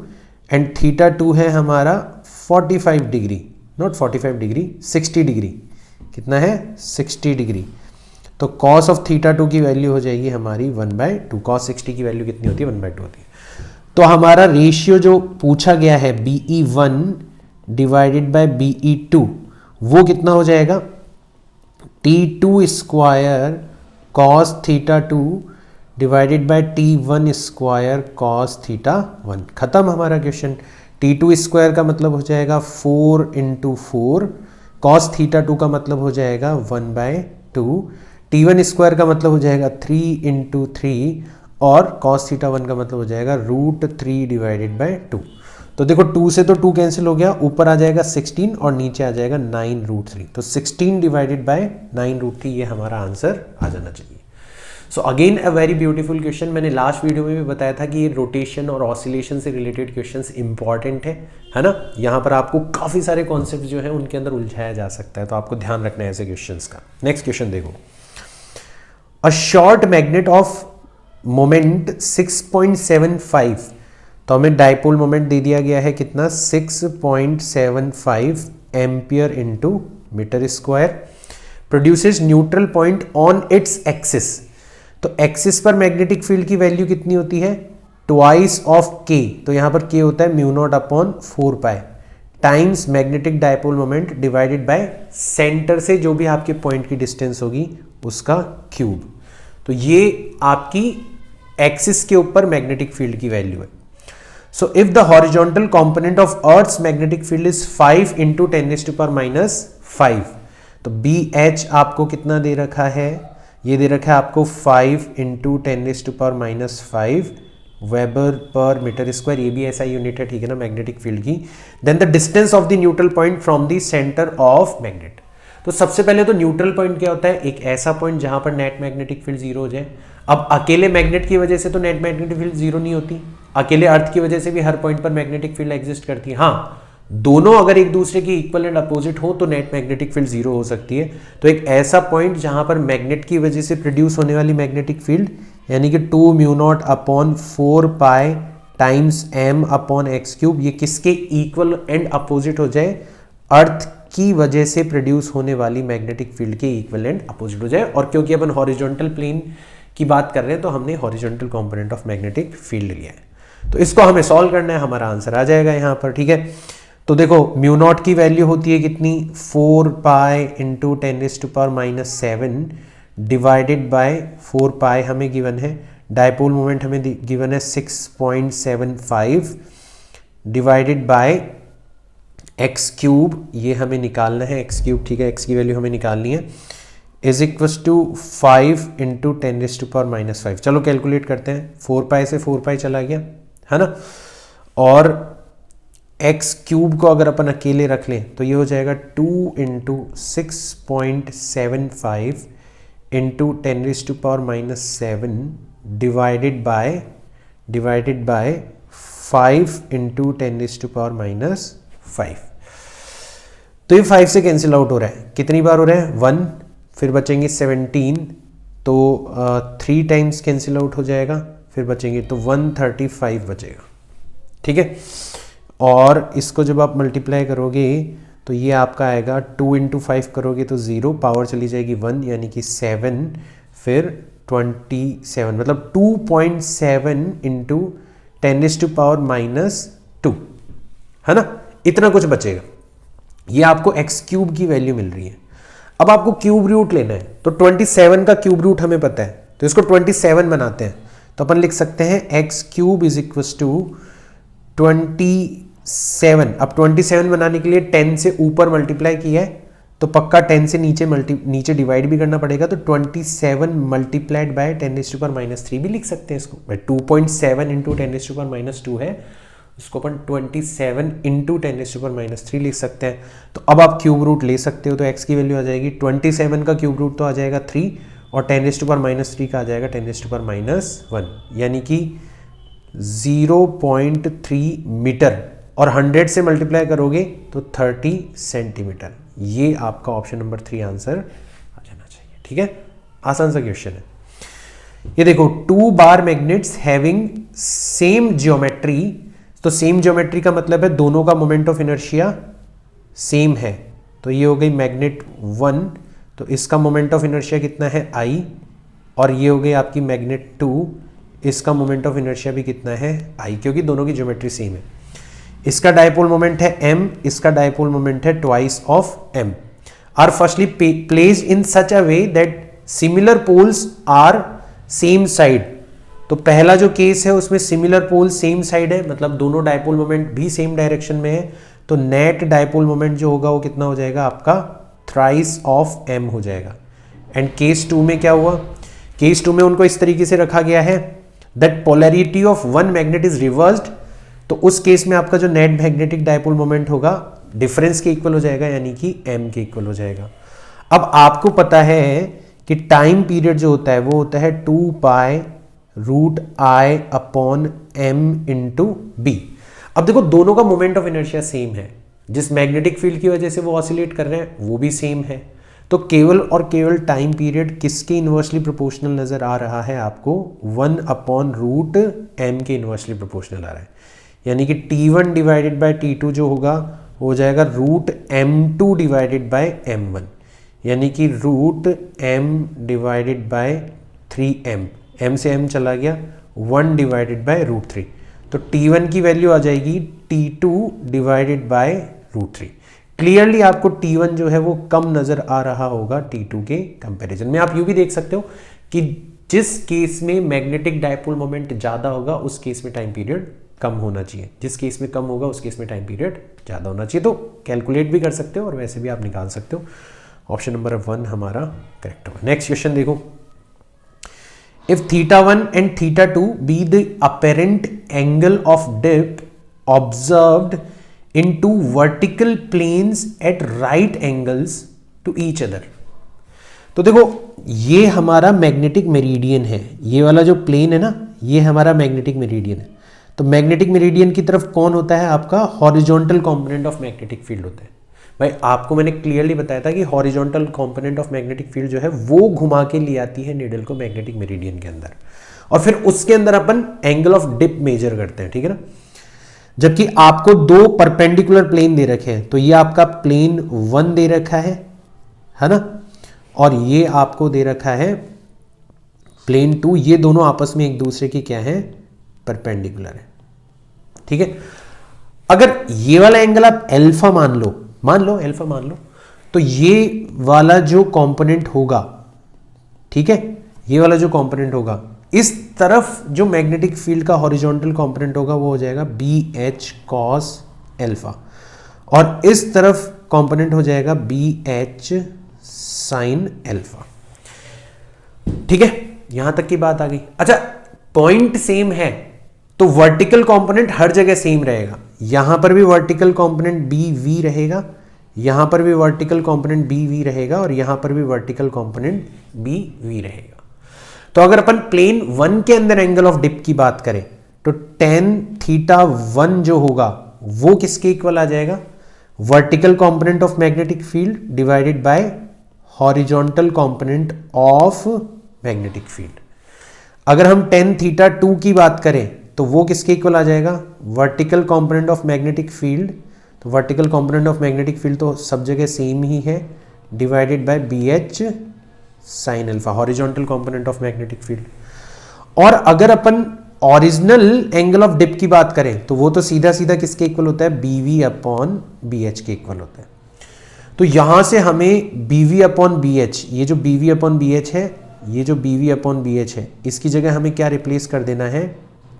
Speaker 1: एंड θ2 है हमारा 45 डिग्री, नॉट 45 डिग्री, 60 डिग्री, कितना है 60 डिग्री। तो cos ऑफ θ2 की वैल्यू हो जाएगी हमारी 1/2, cos 60 की वैल्यू कितनी होती है, 1/2 होती है। तो हमारा रेशियो जो पूछा गया है BE1 डिवाइडेड बाय BE2, वो कितना हो जाएगा, T2 square cos θ2 divided by T1 square cos θ1। खत्म हमारा क्वेश्चन। T2 स्क्वायर का मतलब हो जाएगा 4 × 4, cos θ2 का मतलब हो जाएगा 1/2, T1 स्क्वायर का मतलब हो जाएगा 3 × 3, और cos θ1 का मतलब हो जाएगा √3 डिवाइडेड बाय 2। तो देखो 2 से तो 2 कैंसिल हो गया, ऊपर आ जाएगा 16 और नीचे आ जाएगा 9√3, तो 16 डिवाइडेड बाय 9√3, ये हमारा आंसर आ जाना चाहिए। So again a very beautiful question. मैंने लास्ट वीडियो में भी बताया था कि ये रोटेशन और ऑसिलेशन से रिलेटेड क्वेश्चंस इंपॉर्टेंट है ना। यहाँ पर आपको काफ़ी सारे कॉन्सेप्ट जो है उनके अंदर उलझाया जा सकता है, तो आपको ध्यान रखना है ऐसे क्वेश्चंस का। नेक्स्ट क्वेश्चन देखो, a short magnet of moment 6.75, तो हमें डाइपोल मोमेंट दे दिया गया है कितना, 6.75 ampere into metre square, produces neutral point on its axis. तो एक्सिस पर मैग्नेटिक फील्ड की वैल्यू कितनी होती है, ट्वाइस ऑफ के, तो यहां पर के होता है μ0/4π times magnetic dipole moment divided by centre से जो भी आपके पॉइंट की डिस्टेंस होगी उसका क्यूब। तो ये आपकी एक्सिस के ऊपर मैग्नेटिक फील्ड की वैल्यू है। So if the horizontal component of earth's magnetic field is 5 × 10⁻⁵, तो BH आपको कितना दे रखा है, ये दे रखा है आपको 5 × 10⁻⁵ वेबर पर मीटर स्क्वायर, ये भी ऐसा यूनिट है, ठीक है ना, मैग्नेटिक फील्ड की। Then the distance of the neutral point from the centre of magnet. तो सबसे पहले तो न्यूट्रल पॉइंट क्या होता है, एक ऐसा पॉइंट जहां पर नेट मैग्नेटिक फील्ड जीरो हो जाए। अब अकेले मैग्नेट की वजह से तो नेट मैग्नेटिक फील्ड जीरो नहीं होती, अकेले अर्थ की वजह से भी हर पॉइंट पर मैग्नेटिक फील्ड एग्जिस्ट करती है। हाँ, दोनों अगर एक दूसरे की इक्वल एंड अपोजिट हो तो नेट मैग्नेटिक फील्ड जीरो हो सकती है। तो एक ऐसा पॉइंट जहां पर मैग्नेट की वजह से प्रोड्यूस होने वाली मैग्नेटिक फील्ड यानी कि 2μ0/4π टाइम्स m/x³, ये किसके इक्वल एंड अपोजिट हो जाए, अर्थ की वजह से प्रोड्यूस होने वाली मैग्नेटिक फील्ड के इक्वल एंड अपोजिट हो जाए। और क्योंकि अपन हॉरिजॉन्टल प्लेन की बात कर रहे हैं तो हमने horizontal component of magnetic field लिया है। तो इसको हमें सॉल्व करना है, हमारा आंसर आ जाएगा यहाँ पर, ठीक है। तो देखो μ0 की वैल्यू होती है कितनी, 4π × 10⁻⁷ डिवाइडेड बाय 4π हमें गिवन है, डाइपोल मोमेंट हमें गिवन है 6.75 डिवाइडेड बाय x³, ये हमें निकालना है x³, ठीक है, x की वैल्यू हमें निकालनी है, इज इक्वल्स टू 5 × 10⁻⁵। चलो कैलकुलेट करते हैं, 4π से 4π चला गया है ना, और x³ को अगर अपन अकेले रख लें तो ये हो जाएगा 2 × 6.75 × 10⁻⁷ डिवाइडेड बाय 5 × 10⁻⁵। तो ये 5 से कैंसिल आउट हो रहा है, कितनी बार हो रहा है, 1, फिर बचेंगे 17, तो 3 टाइम्स कैंसिल आउट हो जाएगा, फिर बचेंगे तो 135 बचेगा, ठीक है। और इसको जब आप मल्टीप्लाई करोगे तो ये आपका आएगा 2 इंटू 5 करोगे तो 0, पावर चली जाएगी 1 यानी कि 7, फिर 27 मतलब 2.7 इंटू 10⁻⁻2 है ना, इतना कुछ बचेगा। ये आपको एक्स क्यूब की वैल्यू मिल रही है। अब आपको क्यूब रूट लेना है तो 27 का क्यूब रूट हमें पता है, तो इसको 27 बनाते हैं। तो अपन लिख सकते हैं X cube is equal to 27। अब 27 बनाने के लिए 10 से ऊपर मल्टीप्लाई किया है तो पक्का 10 से नीचे डिवाइड भी करना पड़ेगा, तो 27 मल्टीप्लाइड बाय 10⁻³ भी लिख सकते हैं इसको। 2.7 इंटू 10⁻² है, उसको अपन 27 इंटू 10⁻³ लिख सकते हैं। तो अब आप क्यूब रूट ले सकते हो, तो x की वैल्यू आ जाएगी 27 का क्यूब रूट तो आ जाएगा 3 और 10⁻³ का आ जाएगा 10⁻1 यानी कि 0.3 मीटर, और 100 से मल्टीप्लाई करोगे तो 30 सेंटीमीटर। ये आपका ऑप्शन नंबर 3 आंसर आ जाना चाहिए। ठीक है, आसान सा क्वेश्चन है ये। देखो 2 बार मैग्नेट्स हैविंग सेम ज्योमेट्री, तो सेम ज्योमेट्री का मतलब है दोनों का मोमेंट ऑफ इनर्शिया सेम है। तो ये हो गई मैग्नेट 1, तो इसका मोमेंट ऑफ इनर्शिया कितना है I, और ये हो गई आपकी मैग्नेट 2, इसका मोमेंट ऑफ इनर्शिया भी कितना है I, क्योंकि दोनों की ज्योमेट्री सेम है। इसका डायपोल मोमेंट है m, इसका डायपोल मोमेंट है twice of m, are firstly placed in such a way that similar poles are same side. तो पहला जो केस है उसमें सिमिलर पोल सेम साइड है, मतलब दोनों डायपोल मोमेंट भी सेम डायरेक्शन में है, तो नेट डायपोल मोमेंट जो होगा वो कितना हो जाएगा आपका थ्राइस ऑफ m हो जाएगा। एंड केस 2 में क्या हुआ, केस 2 में उनको इस तरीके से रखा गया है that polarity of one magnet is reversed, तो उस केस में आपका जो नेट मैग्नेटिक डायपोल मोमेंट होगा डिफरेंस के इक्वल हो जाएगा, यानी कि m के इक्वल हो जाएगा। अब आपको पता है कि टाइम पीरियड जो होता है वो होता है 2π√I/m इंटू b। अब देखो दोनों का मोमेंट ऑफ इनर्शिया सेम है, जिस मैग्नेटिक फील्ड की वजह से वो ऑसिलेट कर रहे हैं वो भी सेम है, तो केवल और केवल टाइम पीरियड किसके इन्वर्सली प्रोपोर्शनल नजर आ रहा है आपको, 1/√m के इन्वर्सली प्रोपोर्शनल आ रहा है, यानी कि T1 डिवाइडेड बाय T2 जो होगा हो जाएगा √m2 डिवाइडेड बाय m1, यानी कि √m divided by 3m, m से m चला गया, 1 डिवाइडेड बाय √3, तो T1 की वैल्यू आ जाएगी T2 डिवाइडेड बाय √3। क्लियरली आपको T1 जो है वो कम नजर आ रहा होगा T2 के कंपैरिजन में। आप यूं भी देख सकते हो कि जिस केस में मैग्नेटिक डायपोल मोमेंट ज्यादा होगा उस केस में टाइम पीरियड कम होना चाहिए, जिस केस में कम होगा उस केस में टाइम पीरियड ज़्यादा होना चाहिए। तो कैलकुलेट भी कर सकते हो और वैसे भी आप निकाल सकते हो। ऑप्शन नंबर 1 हमारा करेक्ट होगा। नेक्स्ट क्वेश्चन देखो, if θ1 and θ2 be the apparent angle of dip observed in 2 vertical planes at right angles to each other. तो देखो ये हमारा मैग्नेटिक मेरिडियन है, ये वाला जो प्लेन है ना ये हमारा मैग्नेटिक मेरिडियन है। तो मैग्नेटिक मेरिडियन की तरफ कौन होता है आपका, horizontal component of magnetic field होता है। भाई आपको मैंने क्लियरली बताया था कि horizontal component of magnetic field जो है वो घुमा के ले आती है नीडल को मैग्नेटिक मेरिडियन के अंदर, और फिर उसके अंदर अपन एंगल ऑफ डिप मेजर करते हैं, ठीक है ना। जबकि आपको 2 परपेंडिकुलर प्लेन दे रखे हैं, तो ये आपका प्लेन 1 दे रखा है ना, और ये आपको दे रखा है प्लेन 2, ये दोनों आपस में एक दूसरे की क्या है, परपेंडिकुलर है, ठीक है। अगर ये वाला एंगल आप अल्फा मान लो अल्फा मान लो, तो ये वाला जो कंपोनेंट होगा, ठीक है, ये वाला जो कंपोनेंट होगा इस तरफ जो मैग्नेटिक फील्ड का हॉरिजॉन्टल कंपोनेंट होगा वो हो जाएगा BH cos अल्फा, और इस तरफ कंपोनेंट हो जाएगा BH sin अल्फा, ठीक है। यहां तक की बात आ गई। अच्छा पॉइंट सेम है तो वर्टिकल कंपोनेंट हर जगह सेम रहेगा, यहां पर भी वर्टिकल कंपोनेंट BV रहेगा, यहां पर भी वर्टिकल कंपोनेंट BV रहेगा, और यहां पर भी वर्टिकल कंपोनेंट BV रहेगा। तो अगर अपन प्लेन 1 के अंदर एंगल ऑफ डिप की बात करें तो tan θ1 जो होगा वो किसके इक्वल आ जाएगा, vertical component of magnetic field divided bye horizontal component of magnetic field. अगर हम tan θ2 की बात करें तो वो किसके इक्वल आ जाएगा, vertical component of magnetic field. तो vertical component of magnetic field तो सब जगह सेम ही है, divided by B H sine alpha, horizontal component of magnetic field. और अगर अपन ओरिजिनल एंगल ऑफ डिप की बात करें तो वो तो सीधा सीधा किसके इक्वल होता है, B V upon B H के इक्वल होता है। तो यहां से हमें B V upon B H, ये जो B V upon B H है, ये जो B V upon B H है, इसकी जगह हमें क्या रिप्लेस कर देना है,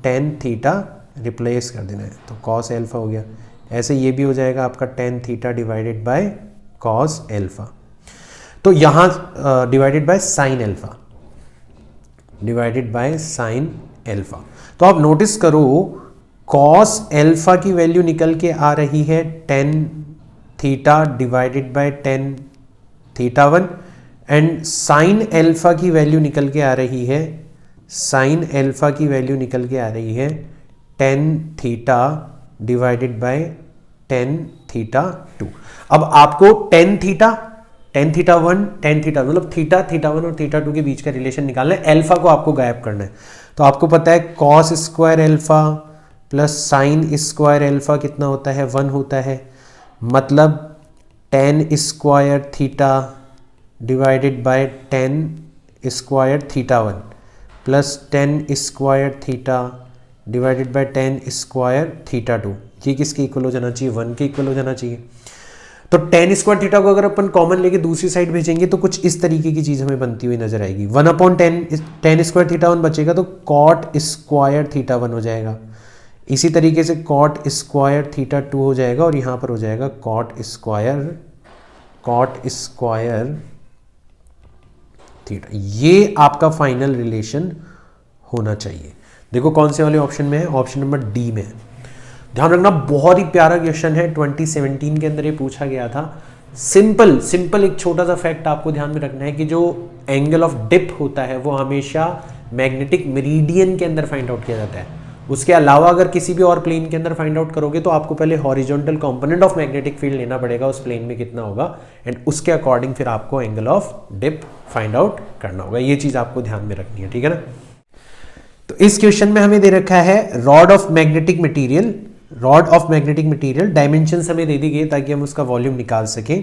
Speaker 1: टेन थीटा रिप्लेस कर देना है। तो कॉस एल्फा हो गया। ऐसे ये भी हो जाएगा आपका tan theta divided by cos alpha. तो यहां divided by sine alpha, divided by sine alpha. तो आप नोटिस करो कॉस एल्फा की वैल्यू निकल के आ रही है tan theta divided by tan theta one, and sine alpha की वैल्यू निकल के आ रही है, साइन एल्फा की वैल्यू निकल के आ रही है tan theta divided by tan theta two. अब आपको tan theta one, tan theta मतलब थीटा वन और थीटा टू के बीच का रिलेशन निकालना है, एल्फा को आपको गायब करना है। तो आपको पता है cos square alpha plus sine square alpha कितना होता है, 1 होता है। मतलब ten square theta divided by ten square theta one plus ten square theta divided by ten square theta two, ये किसके इक्वल हो जाना चाहिए, 1 के इक्वल हो जाना चाहिए। तो टेन स्क्वायर थीटा को अगर अपन कॉमन लेके दूसरी साइड भेजेंगे तो कुछ इस तरीके की चीज हमें बनती हुई नजर आएगी। 1 upon ten square theta one बचेगा तो कॉट स्क्वायर थीटा वन हो जाएगा। इसी तरीके से कॉट स्क्वायर थीटा टू हो जाएगा और यहां पर हो जाएगा कॉट स्क्वायर थीटा। ये आपका फाइनल रिलेशन होना चाहिए। देखो कौन से वाले ऑप्शन में है, ऑप्शन नंबर डी में है। ध्यान रखना बहुत ही प्यारा क्वेश्चन है, 2017 के अंदर ये पूछा गया था। सिंपल एक छोटा सा फैक्ट आपको ध्यान में रखना है कि जो एंगल ऑफ डिप होता है वो हमेशा मैग्नेटिक मेरिडियन के अंदर फाइंड आउट किया जाता है। उसके अलावा अगर किसी भी और प्लेन के अंदर फाइंड आउट करोगे तो आपको पहले horizontal component of magnetic field लेना पड़ेगा उस प्लेन में कितना होगा, एंड उसके अकॉर्डिंग फिर आपको angle of dip find out करना होगा। ये चीज आपको ध्यान में रखनी है, ठीक है ना। तो इस क्वेश्चन में हमें दे रखा है rod of magnetic material, dimensions हमें दे दी गई ताकि हम उसका वॉल्यूम निकाल सकें।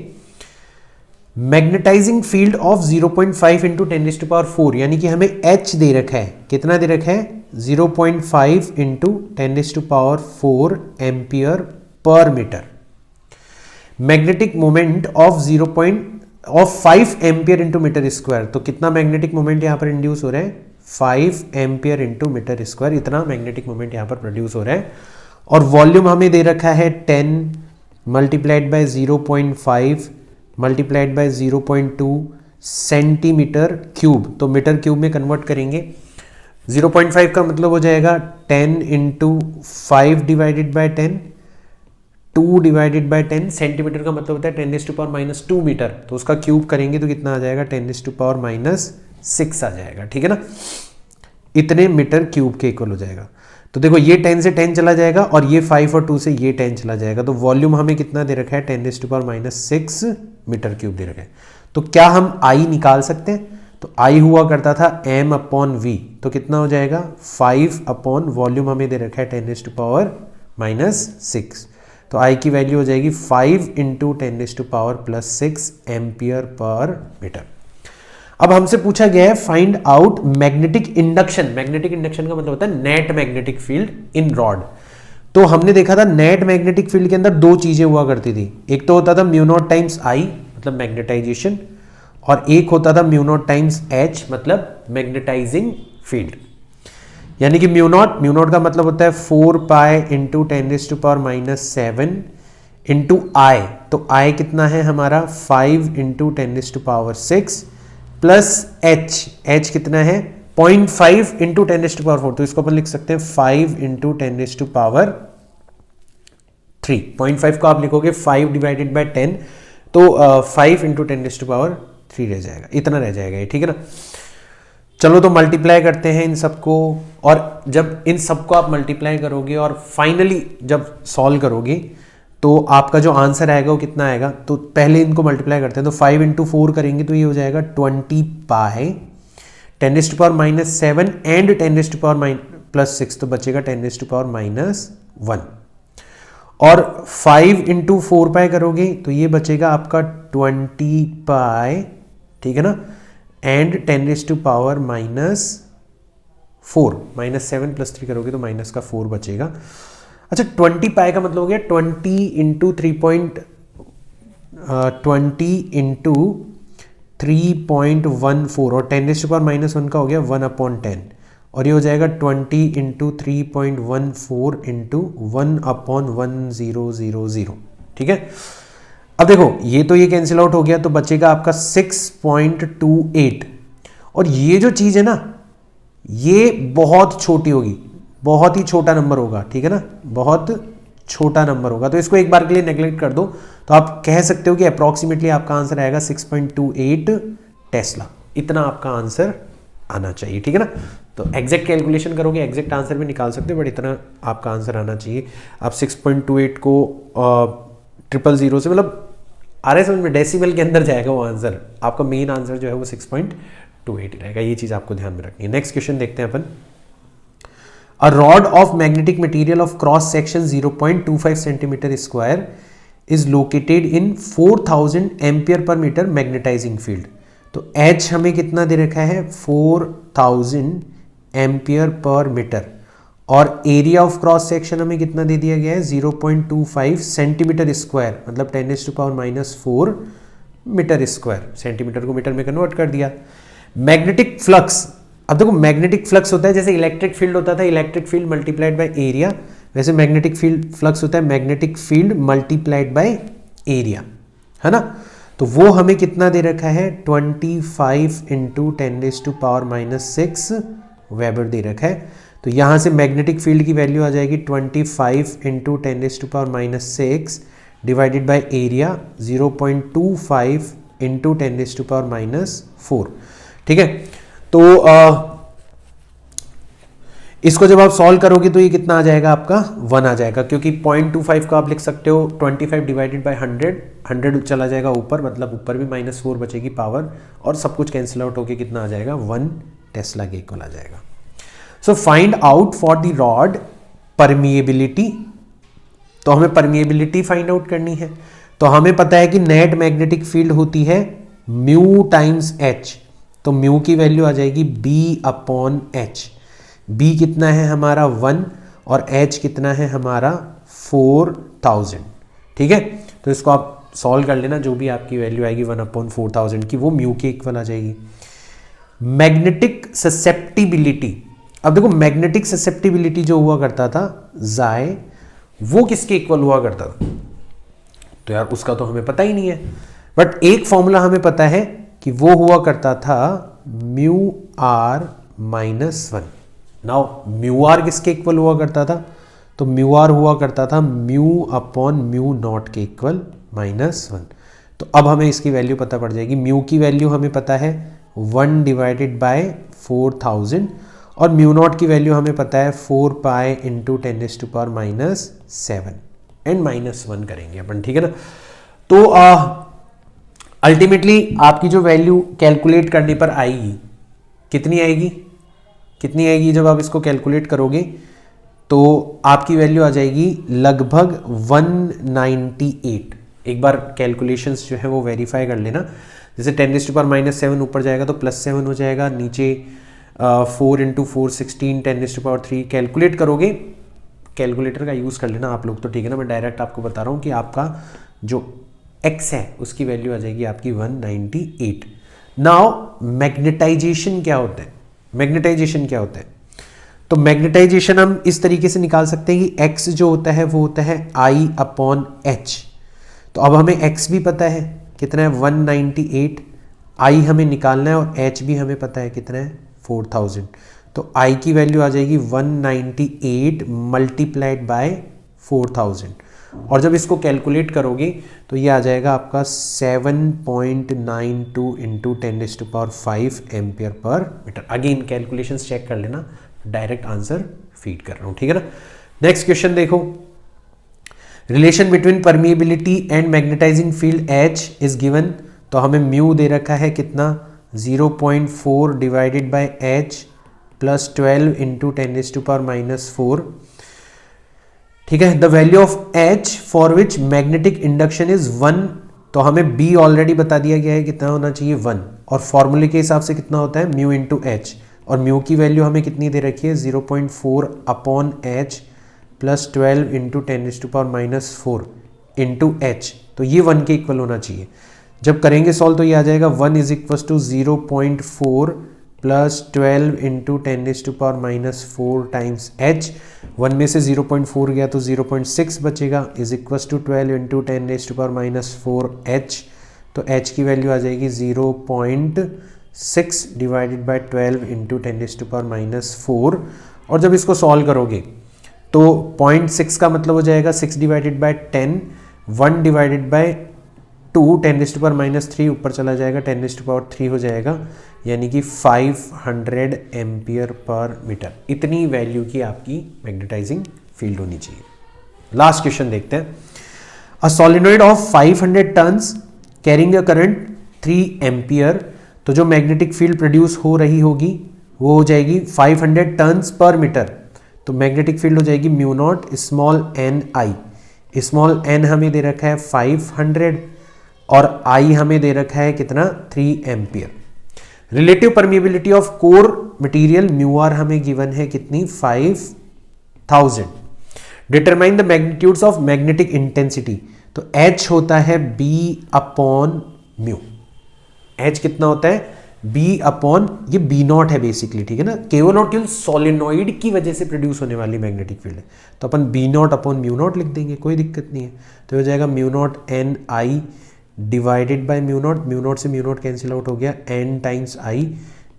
Speaker 1: मैग्नेटाइजिंग फील्ड ऑफ 0.5 इंटू 10⁴, यानी कि हमें H दे रखा है, कितना दे रखा है, 0.5 into 10⁴ ampere per metre. Magnetic moment of 5 ampere into metre square, तो कितना मैग्नेटिक मोमेंट यहां पर इंड्यूस हो रहा है, 5 एम्पियर इंटू मीटर स्क्वायर, इतना मैग्नेटिक मोमेंट यहां पर प्रोड्यूस हो रहा है। और वॉल्यूम हमें दे रखा है 10 multiplied by 0.5 multiplied by 0.2 centimetre cube. तो मीटर क्यूब में कन्वर्ट करेंगे, 0.5 का मतलब हो जाएगा 10 into 5 divided by 10, 2 divided by 10। Centimetre का मतलब होता है 10⁻⁻2 मीटर, तो उसका क्यूब करेंगे तो कितना आ जाएगा, 10⁻⁻6 आ जाएगा, ठीक है ना। इतने मीटर क्यूब के इक्वल हो जाएगा। तो देखो ये 10 से 10 चला जाएगा और ये 5 और 2 से ये 10 चला जाएगा। तो वॉल्यूम हमें कितना दे रखा है, 10⁻6 मीटर क्यूब दे रखा है। तो क्या हम I निकाल सकते हैं, तो I हुआ करता था m/v, तो कितना हो जाएगा 5 अपॉन वॉल्यूम हमें दे रखा है 10⁻⁻6, तो I की वैल्यू हो जाएगी 5 इंटू 10⁻6 एम्पियर पर मीटर। अब हमसे पूछा गया है find out magnetic induction. Magnetic induction का मतलब होता है नेट मैग्नेटिक फील्ड इन रॉड। तो हमने देखा था नेट मैग्नेटिक फील्ड के अंदर दो चीजें हुआ करती थी, एक तो होता था म्यू नॉट टाइम्स I मतलब मैग्नेटाइजेशन, और एक होता था म्यू नॉट टाइम्स H मतलब मैग्नेटाइजिंग फील्ड। यानी कि म्यू नॉट का मतलब होता है 4 पाई इंटू 10⁻7 इंटू I, तो I कितना है हमारा 5 इंटू 10⁻6 प्लस H कितना है 0.5 इंटू 10⁻4, तो इसको अपन लिख सकते हैं 5 इंटू 10⁻3। 0.5 को आप लिखोगे 5 डिवाइडेड बाय 10, तो 5 इंटू 10⁻3 रह जाएगा, इतना रह जाएगा ये, ठीक है ना। चलो तो मल्टीप्लाई करते हैं इन सबको, और जब इन सबको आप मल्टीप्लाई करोगे और फाइनली जब सॉल्व करोगे तो आपका जो आंसर आएगा वो कितना आएगा, तो पहले इनको मल्टीप्लाई करते हैं। तो 5 इंटू 4 करेंगे तो ये हो जाएगा 20 पाई 10⁻⁻7 एंड प्लस 6 तो बचेगा 10⁻⁻1 और 5 इंटू 4 पाई करोगे तो ये बचेगा आपका 20 पाई, ठीक है ना, एंड 10⁻⁻4 -7 + 3 करोगे तो माइनस का 4 बचेगा। अच्छा 20 पाई का मतलब हो गया 20 इंटू 3.14 और 10⁻⁻1 का हो गया 1/10 और ये हो जाएगा 20 इंटू 3.14 इंटू 1/1000, ठीक है। अब देखो ये तो ये कैंसिल आउट हो गया तो बचेगा आपका 6.28 और ये जो चीज है ना ये बहुत छोटी होगी, बहुत ही छोटा नंबर होगा, ठीक है ना, बहुत छोटा नंबर होगा। तो इसको एक बार के लिए नेग्लेक्ट कर दो तो आप कह सकते हो कि अप्रॉक्सीमेटली आपका आंसर आएगा 6.28 टेस्ला, इतना आपका आंसर आना चाहिए, ठीक है ना। तो एग्जैक्ट कैलकुलेशन करोगे एग्जैक्ट आंसर भी निकाल सकते हो बट इतना आपका आंसर आना चाहिए। आप 6.28 को 000 से मतलब आ रहा है समझ में, डेसिमल के अंदर जाएगा वो आंसर, आपका मेन आंसर जो है वो 6.28 रहेगा, ये चीज आपको ध्यान में रखनी है। नेक्स्ट क्वेश्चन देखते हैं अपन। A rod of magnetic material of cross section 0.25 centimeter square is located in 4000 ampere per meter magnetizing field। तो H हमें कितना दे रखा है 4000 एम्पियर पर मीटर और एरिया ऑफ क्रॉस सेक्शन हमें कितना दे दिया गया है 0.25 सेंटीमीटर स्क्वायर, मतलब 10⁻⁻4 मीटर स्क्वायर, सेंटीमीटर को मीटर में कन्वर्ट कर दिया। मैग्नेटिक फ्लक्स, अब देखो मैग्नेटिक फ्लक्स होता है जैसे इलेक्ट्रिक फील्ड होता था electric field multiplied by area, वैसे मैग्नेटिक फील्ड फ्लक्स होता है magnetic field multiplied by area, है ना। तो वो हमें कितना दे रखा है 25 इंटू 10⁻⁻6 वेबर दे रखा है। तो यहां से मैग्नेटिक फील्ड की वैल्यू आ जाएगी 25 into 10⁻⁻6 divided by area 0.25 into 10⁻⁻4, ठीक है। तो इसको जब आप सॉल्व करोगे तो ये कितना आ जाएगा आपका 1 आ जाएगा, क्योंकि 0.25 को आप लिख सकते हो 25 डिवाइडेड बाय 100 चला जाएगा ऊपर, मतलब ऊपर भी -4 बचेगी पावर और सब कुछ कैंसिल आउट होके कितना आ जाएगा 1 टेस्ला के इक्वल आ जाएगा। So find out for the rod permeability, तो हमें परमिएबिलिटी फाइंड आउट करनी है। तो हमें पता है कि नेट मैग्नेटिक फील्ड होती है म्यू टाइम्स एच, तो म्यू की वैल्यू आ जाएगी B/H। B कितना है हमारा 1 और H कितना है हमारा 4000, ठीक है। तो इसको आप सॉल्व कर लेना, जो भी आपकी वैल्यू आएगी 1/4000 की वो म्यू के इक्वल आ जाएगी। मैग्नेटिक ससेप्टिबिलिटी, अब देखो मैग्नेटिक ससेप्टिबिलिटी जो हुआ करता था जाए वो किसके इक्वल हुआ करता था, तो यार उसका तो हमें पता ही नहीं है, बट एक फॉर्मूला हमें पता है कि वो हुआ करता था μr-1। नाउ μr किसके इक्वल हुआ करता था, तो μr हुआ करता था μ/μ0 के इक्वल -1। तो अब हमें इसकी वैल्यू पता पड़ जाएगी, म्यू की वैल्यू हमें पता है 1 डिवाइडेड बाय 4000 और μ0 की वैल्यू हमें पता है 4 पाई इंटू 10⁻⁻7 एंड -1 करेंगे अपन, ठीक है ना। तो अल्टीमेटली आपकी जो वैल्यू कैलकुलेट करने पर आएगी कितनी आएगी, कितनी आएगी जब आप इसको कैलकुलेट करोगे तो आपकी वैल्यू आ जाएगी लगभग 198। एक बार कैलकुलेशंस जो है वो वेरीफाई कर लेना, जैसे 10⁻⁻7 ऊपर जाएगा तो +7 हो जाएगा, नीचे 4 इंटू 4 16 10⁻3 कैलकुलेट करोगे, कैलकुलेटर का यूज़ कर लेना आप लोग तो, ठीक है ना। मैं डायरेक्ट आपको बता रहा हूँ कि आपका जो x है उसकी वैल्यू आ जाएगी आपकी 198। नाउ मैग्नेटाइजेशन क्या होता है, मैग्नेटाइजेशन क्या होता है, तो मैग्नेटाइजेशन हम इस तरीके से निकाल सकते हैं कि x जो होता है वो होता है I/H। तो अब हमें x भी पता है कितना है 198, I हमें निकालना है और h भी हमें पता है कितना है 4000। तो I की वैल्यू आ जाएगी 198 मल्टीप्लाइड बाय 4000 और जब इसको कैलकुलेट करोगे तो ये आ जाएगा आपका 7.92 into 10⁵ ampere per metre. Again calculations check कर लेना, डायरेक्ट आंसर फीड कर रहा हूं, ठीक है ना। नेक्स्ट क्वेश्चन देखो, relation between permeability and magnetising field H is given. तो हमें म्यू दे रखा है कितना 0.4 divided by H plus 12 into 10⁻⁴, ठीक है। The value of H for which magnetic induction is 1, तो हमें B ऑलरेडी बता दिया गया है कितना होना चाहिए 1, और फॉर्मूले के हिसाब से कितना होता है म्यू इंटू एच, और म्यू की वैल्यू हमें कितनी दे रखी है 0.4 upon H plus 12 into 10⁻⁴ into H, तो ये 1 के इक्वल होना चाहिए। जब करेंगे सॉल्व तो ये आ जाएगा 1 is equal to 0.4 plus 12 into 10⁻⁴ times H, 1 में से 0.4 गया तो 0.6 बचेगा, is equal to 12 into 10⁻⁴ H, तो एच की वैल्यू आ जाएगी 0.6 डिवाइडेड बाय 12 इंटू 10⁻⁴, और जब इसको सॉल्व करोगे तो 0.6 का मतलब हो जाएगा 6 डिवाइडेड बाय 10, 1 डिवाइडेड बाय 2, 10⁻³ ऊपर चला जाएगा 10⁻³ हो जाएगा, यानी कि 500 एम्पियर पर मीटर। इतनी वैल्यू की आपकी मैग्नेटाइजिंग फील्ड होनी चाहिए। लास्ट क्वेश्चन देखते हैं। A solenoid of 500 turns carrying a current 3 ampere, तो जो मैग्नेटिक फील्ड प्रोड्यूस हो रही होगी वो हो जाएगी 500 टन्स पर मीटर, तो मैग्नेटिक फील्ड हो जाएगी म्यू नॉट स्मॉल एन आई। स्मॉल एन हमें दे रखा है 500 और आई हमें दे रखा है कितना 3 ampere. Relative permeability of core material mu R हमें गिवन है कितनी 5000। Determine the magnitudes of magnetic intensity, तो H होता है B अपॉन म्यू। H कितना होता है B अपॉन, ये B नॉट है बेसिकली, ठीक है ना, केवल और केवल सोलिनॉइड की वजह से प्रोड्यूस होने वाली मैग्नेटिक फील्ड है, तो अपन B not upon mu naught लिख देंगे, कोई दिक्कत नहीं है। तो हो जाएगा mu not an I divided by mu naught से म्यू नॉट कैंसिल आउट हो गया, n टाइम्स आई,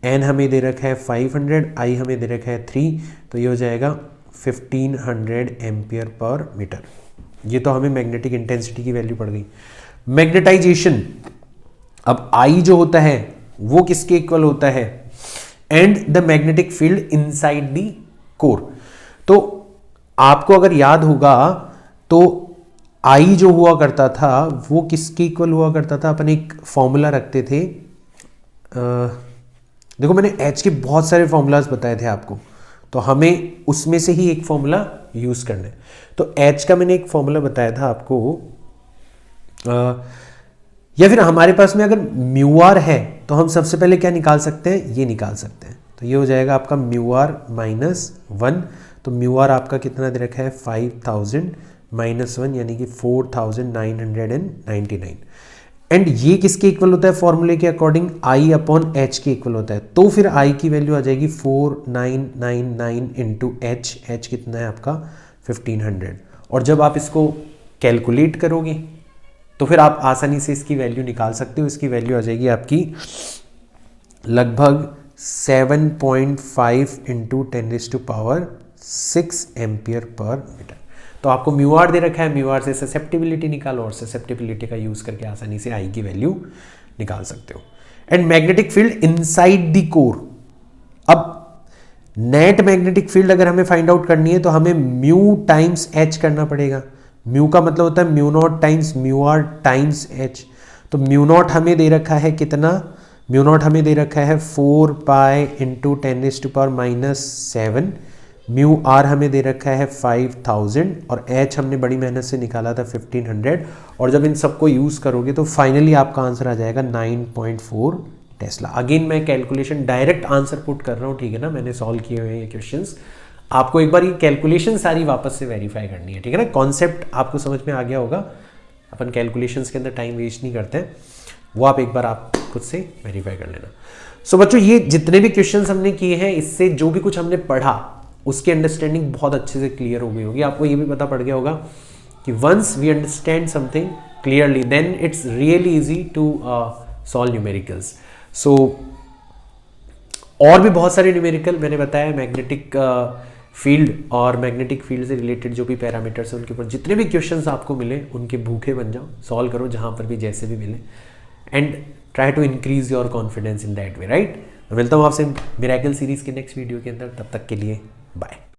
Speaker 1: n हमें दे रखा है 500, आई हमें दे रखा है 3, तो ये हो जाएगा 1500 एम्पियर पर मीटर। ये तो हमें मैग्नेटिक इंटेंसिटी की वैल्यू पड़ गई। मैग्नेटाइजेशन, अब I जो होता है वो किसके इक्वल होता है, and the magnetic field inside the core. तो आपको अगर याद होगा तो I जो हुआ करता था वो किसके इक्वल हुआ करता था, अपन एक फॉर्मूला रखते थे, देखो मैंने H के बहुत सारे फॉर्मूलाज बताए थे आपको, तो हमें उसमें से ही एक फॉर्मूला यूज करना है। तो H का मैंने एक फॉर्मूला बताया था आपको, या फिर हमारे पास में अगर म्यू आर है तो हम सबसे पहले क्या निकाल सकते हैं, ये निकाल सकते हैं, तो ये हो जाएगा आपका म्यू आर -1, तो म्यू आर आपका कितना दे रखा है 5000 -1 यानी कि 4999, एंड ये किसके इक्वल होता है फॉर्मूले के अकॉर्डिंग I अपॉन एच के इक्वल होता है, तो फिर I की वैल्यू आ जाएगी 4999 इंटू एच, एच कितना है आपका 1500, और जब आप इसको कैलकुलेट करोगे तो फिर आप आसानी से इसकी वैल्यू निकाल सकते हो। इसकी वैल्यू आ जाएगी आपकी लगभग 7.5 इंटू 10⁻⁶ एम्पियर पर मीटर। तो आपको म्यू आर दे रखा है, म्यू आर से ससेप्टिबिलिटी निकालो और ससेप्टिबिलिटी का यूज करके आसानी से आई की वैल्यू निकाल सकते हो। And magnetic field inside the core, अब नेट मैग्नेटिक फील्ड अगर हमें फाइंड आउट करनी है तो हमें म्यू टाइम्स एच करना पड़ेगा। म्यू का मतलब होता है mu naught times mu R times H, तो म्यू नॉट हमें दे रखा है कितना, म्यू नॉट हमें दे रखा है 4 पाई इंटू 10⁻⁷, म्यू आर हमें दे रखा है 5000 और एच हमने बड़ी मेहनत से निकाला था 1500, और जब इन सबको यूज करोगे तो फाइनली आपका आंसर आ जाएगा 9.4 टेस्ला। अगेन मैं कैलकुलेशन डायरेक्ट आंसर पुट कर रहा हूँ, ठीक है ना, मैंने सॉल्व किए हुए हैं ये क्वेश्चंस, आपको एक बार ये कैलकुलेशन सारी वापस से वेरीफाई करनी है, ठीक है ना। कॉन्सेप्ट आपको समझ में आ गया होगा, अपन कैलकुलेशंस के अंदर टाइम वेस्ट नहीं करते हैं, वो आप एक बार आप खुद से वेरीफाई कर लेना। सो बच्चों, ये जितने भी क्वेश्चंस हमने किए हैं, इससे जो भी कुछ हमने पढ़ा उसकी अंडरस्टैंडिंग बहुत अच्छे से क्लियर हो गई होगी। आपको ये भी पता पड़ गया होगा कि once we understand something clearly then it's really easy to solve numericals. So और भी बहुत सारे न्यूमेरिकल मैंने बताया, मैग्नेटिक फील्ड और मैग्नेटिक फील्ड से रिलेटेड जो भी पैरामीटर्स हैं उनके ऊपर जितने भी क्वेश्चंस आपको मिले उनके भूखे बन जाओ, सॉल्व करो जहां पर भी जैसे भी मिले, and try to increase your confidence in that way, right. मैं मिलता हूँ आपसे मिरेकल सीरीज के नेक्स्ट वीडियो के अंदर, तब तक के लिए बाय।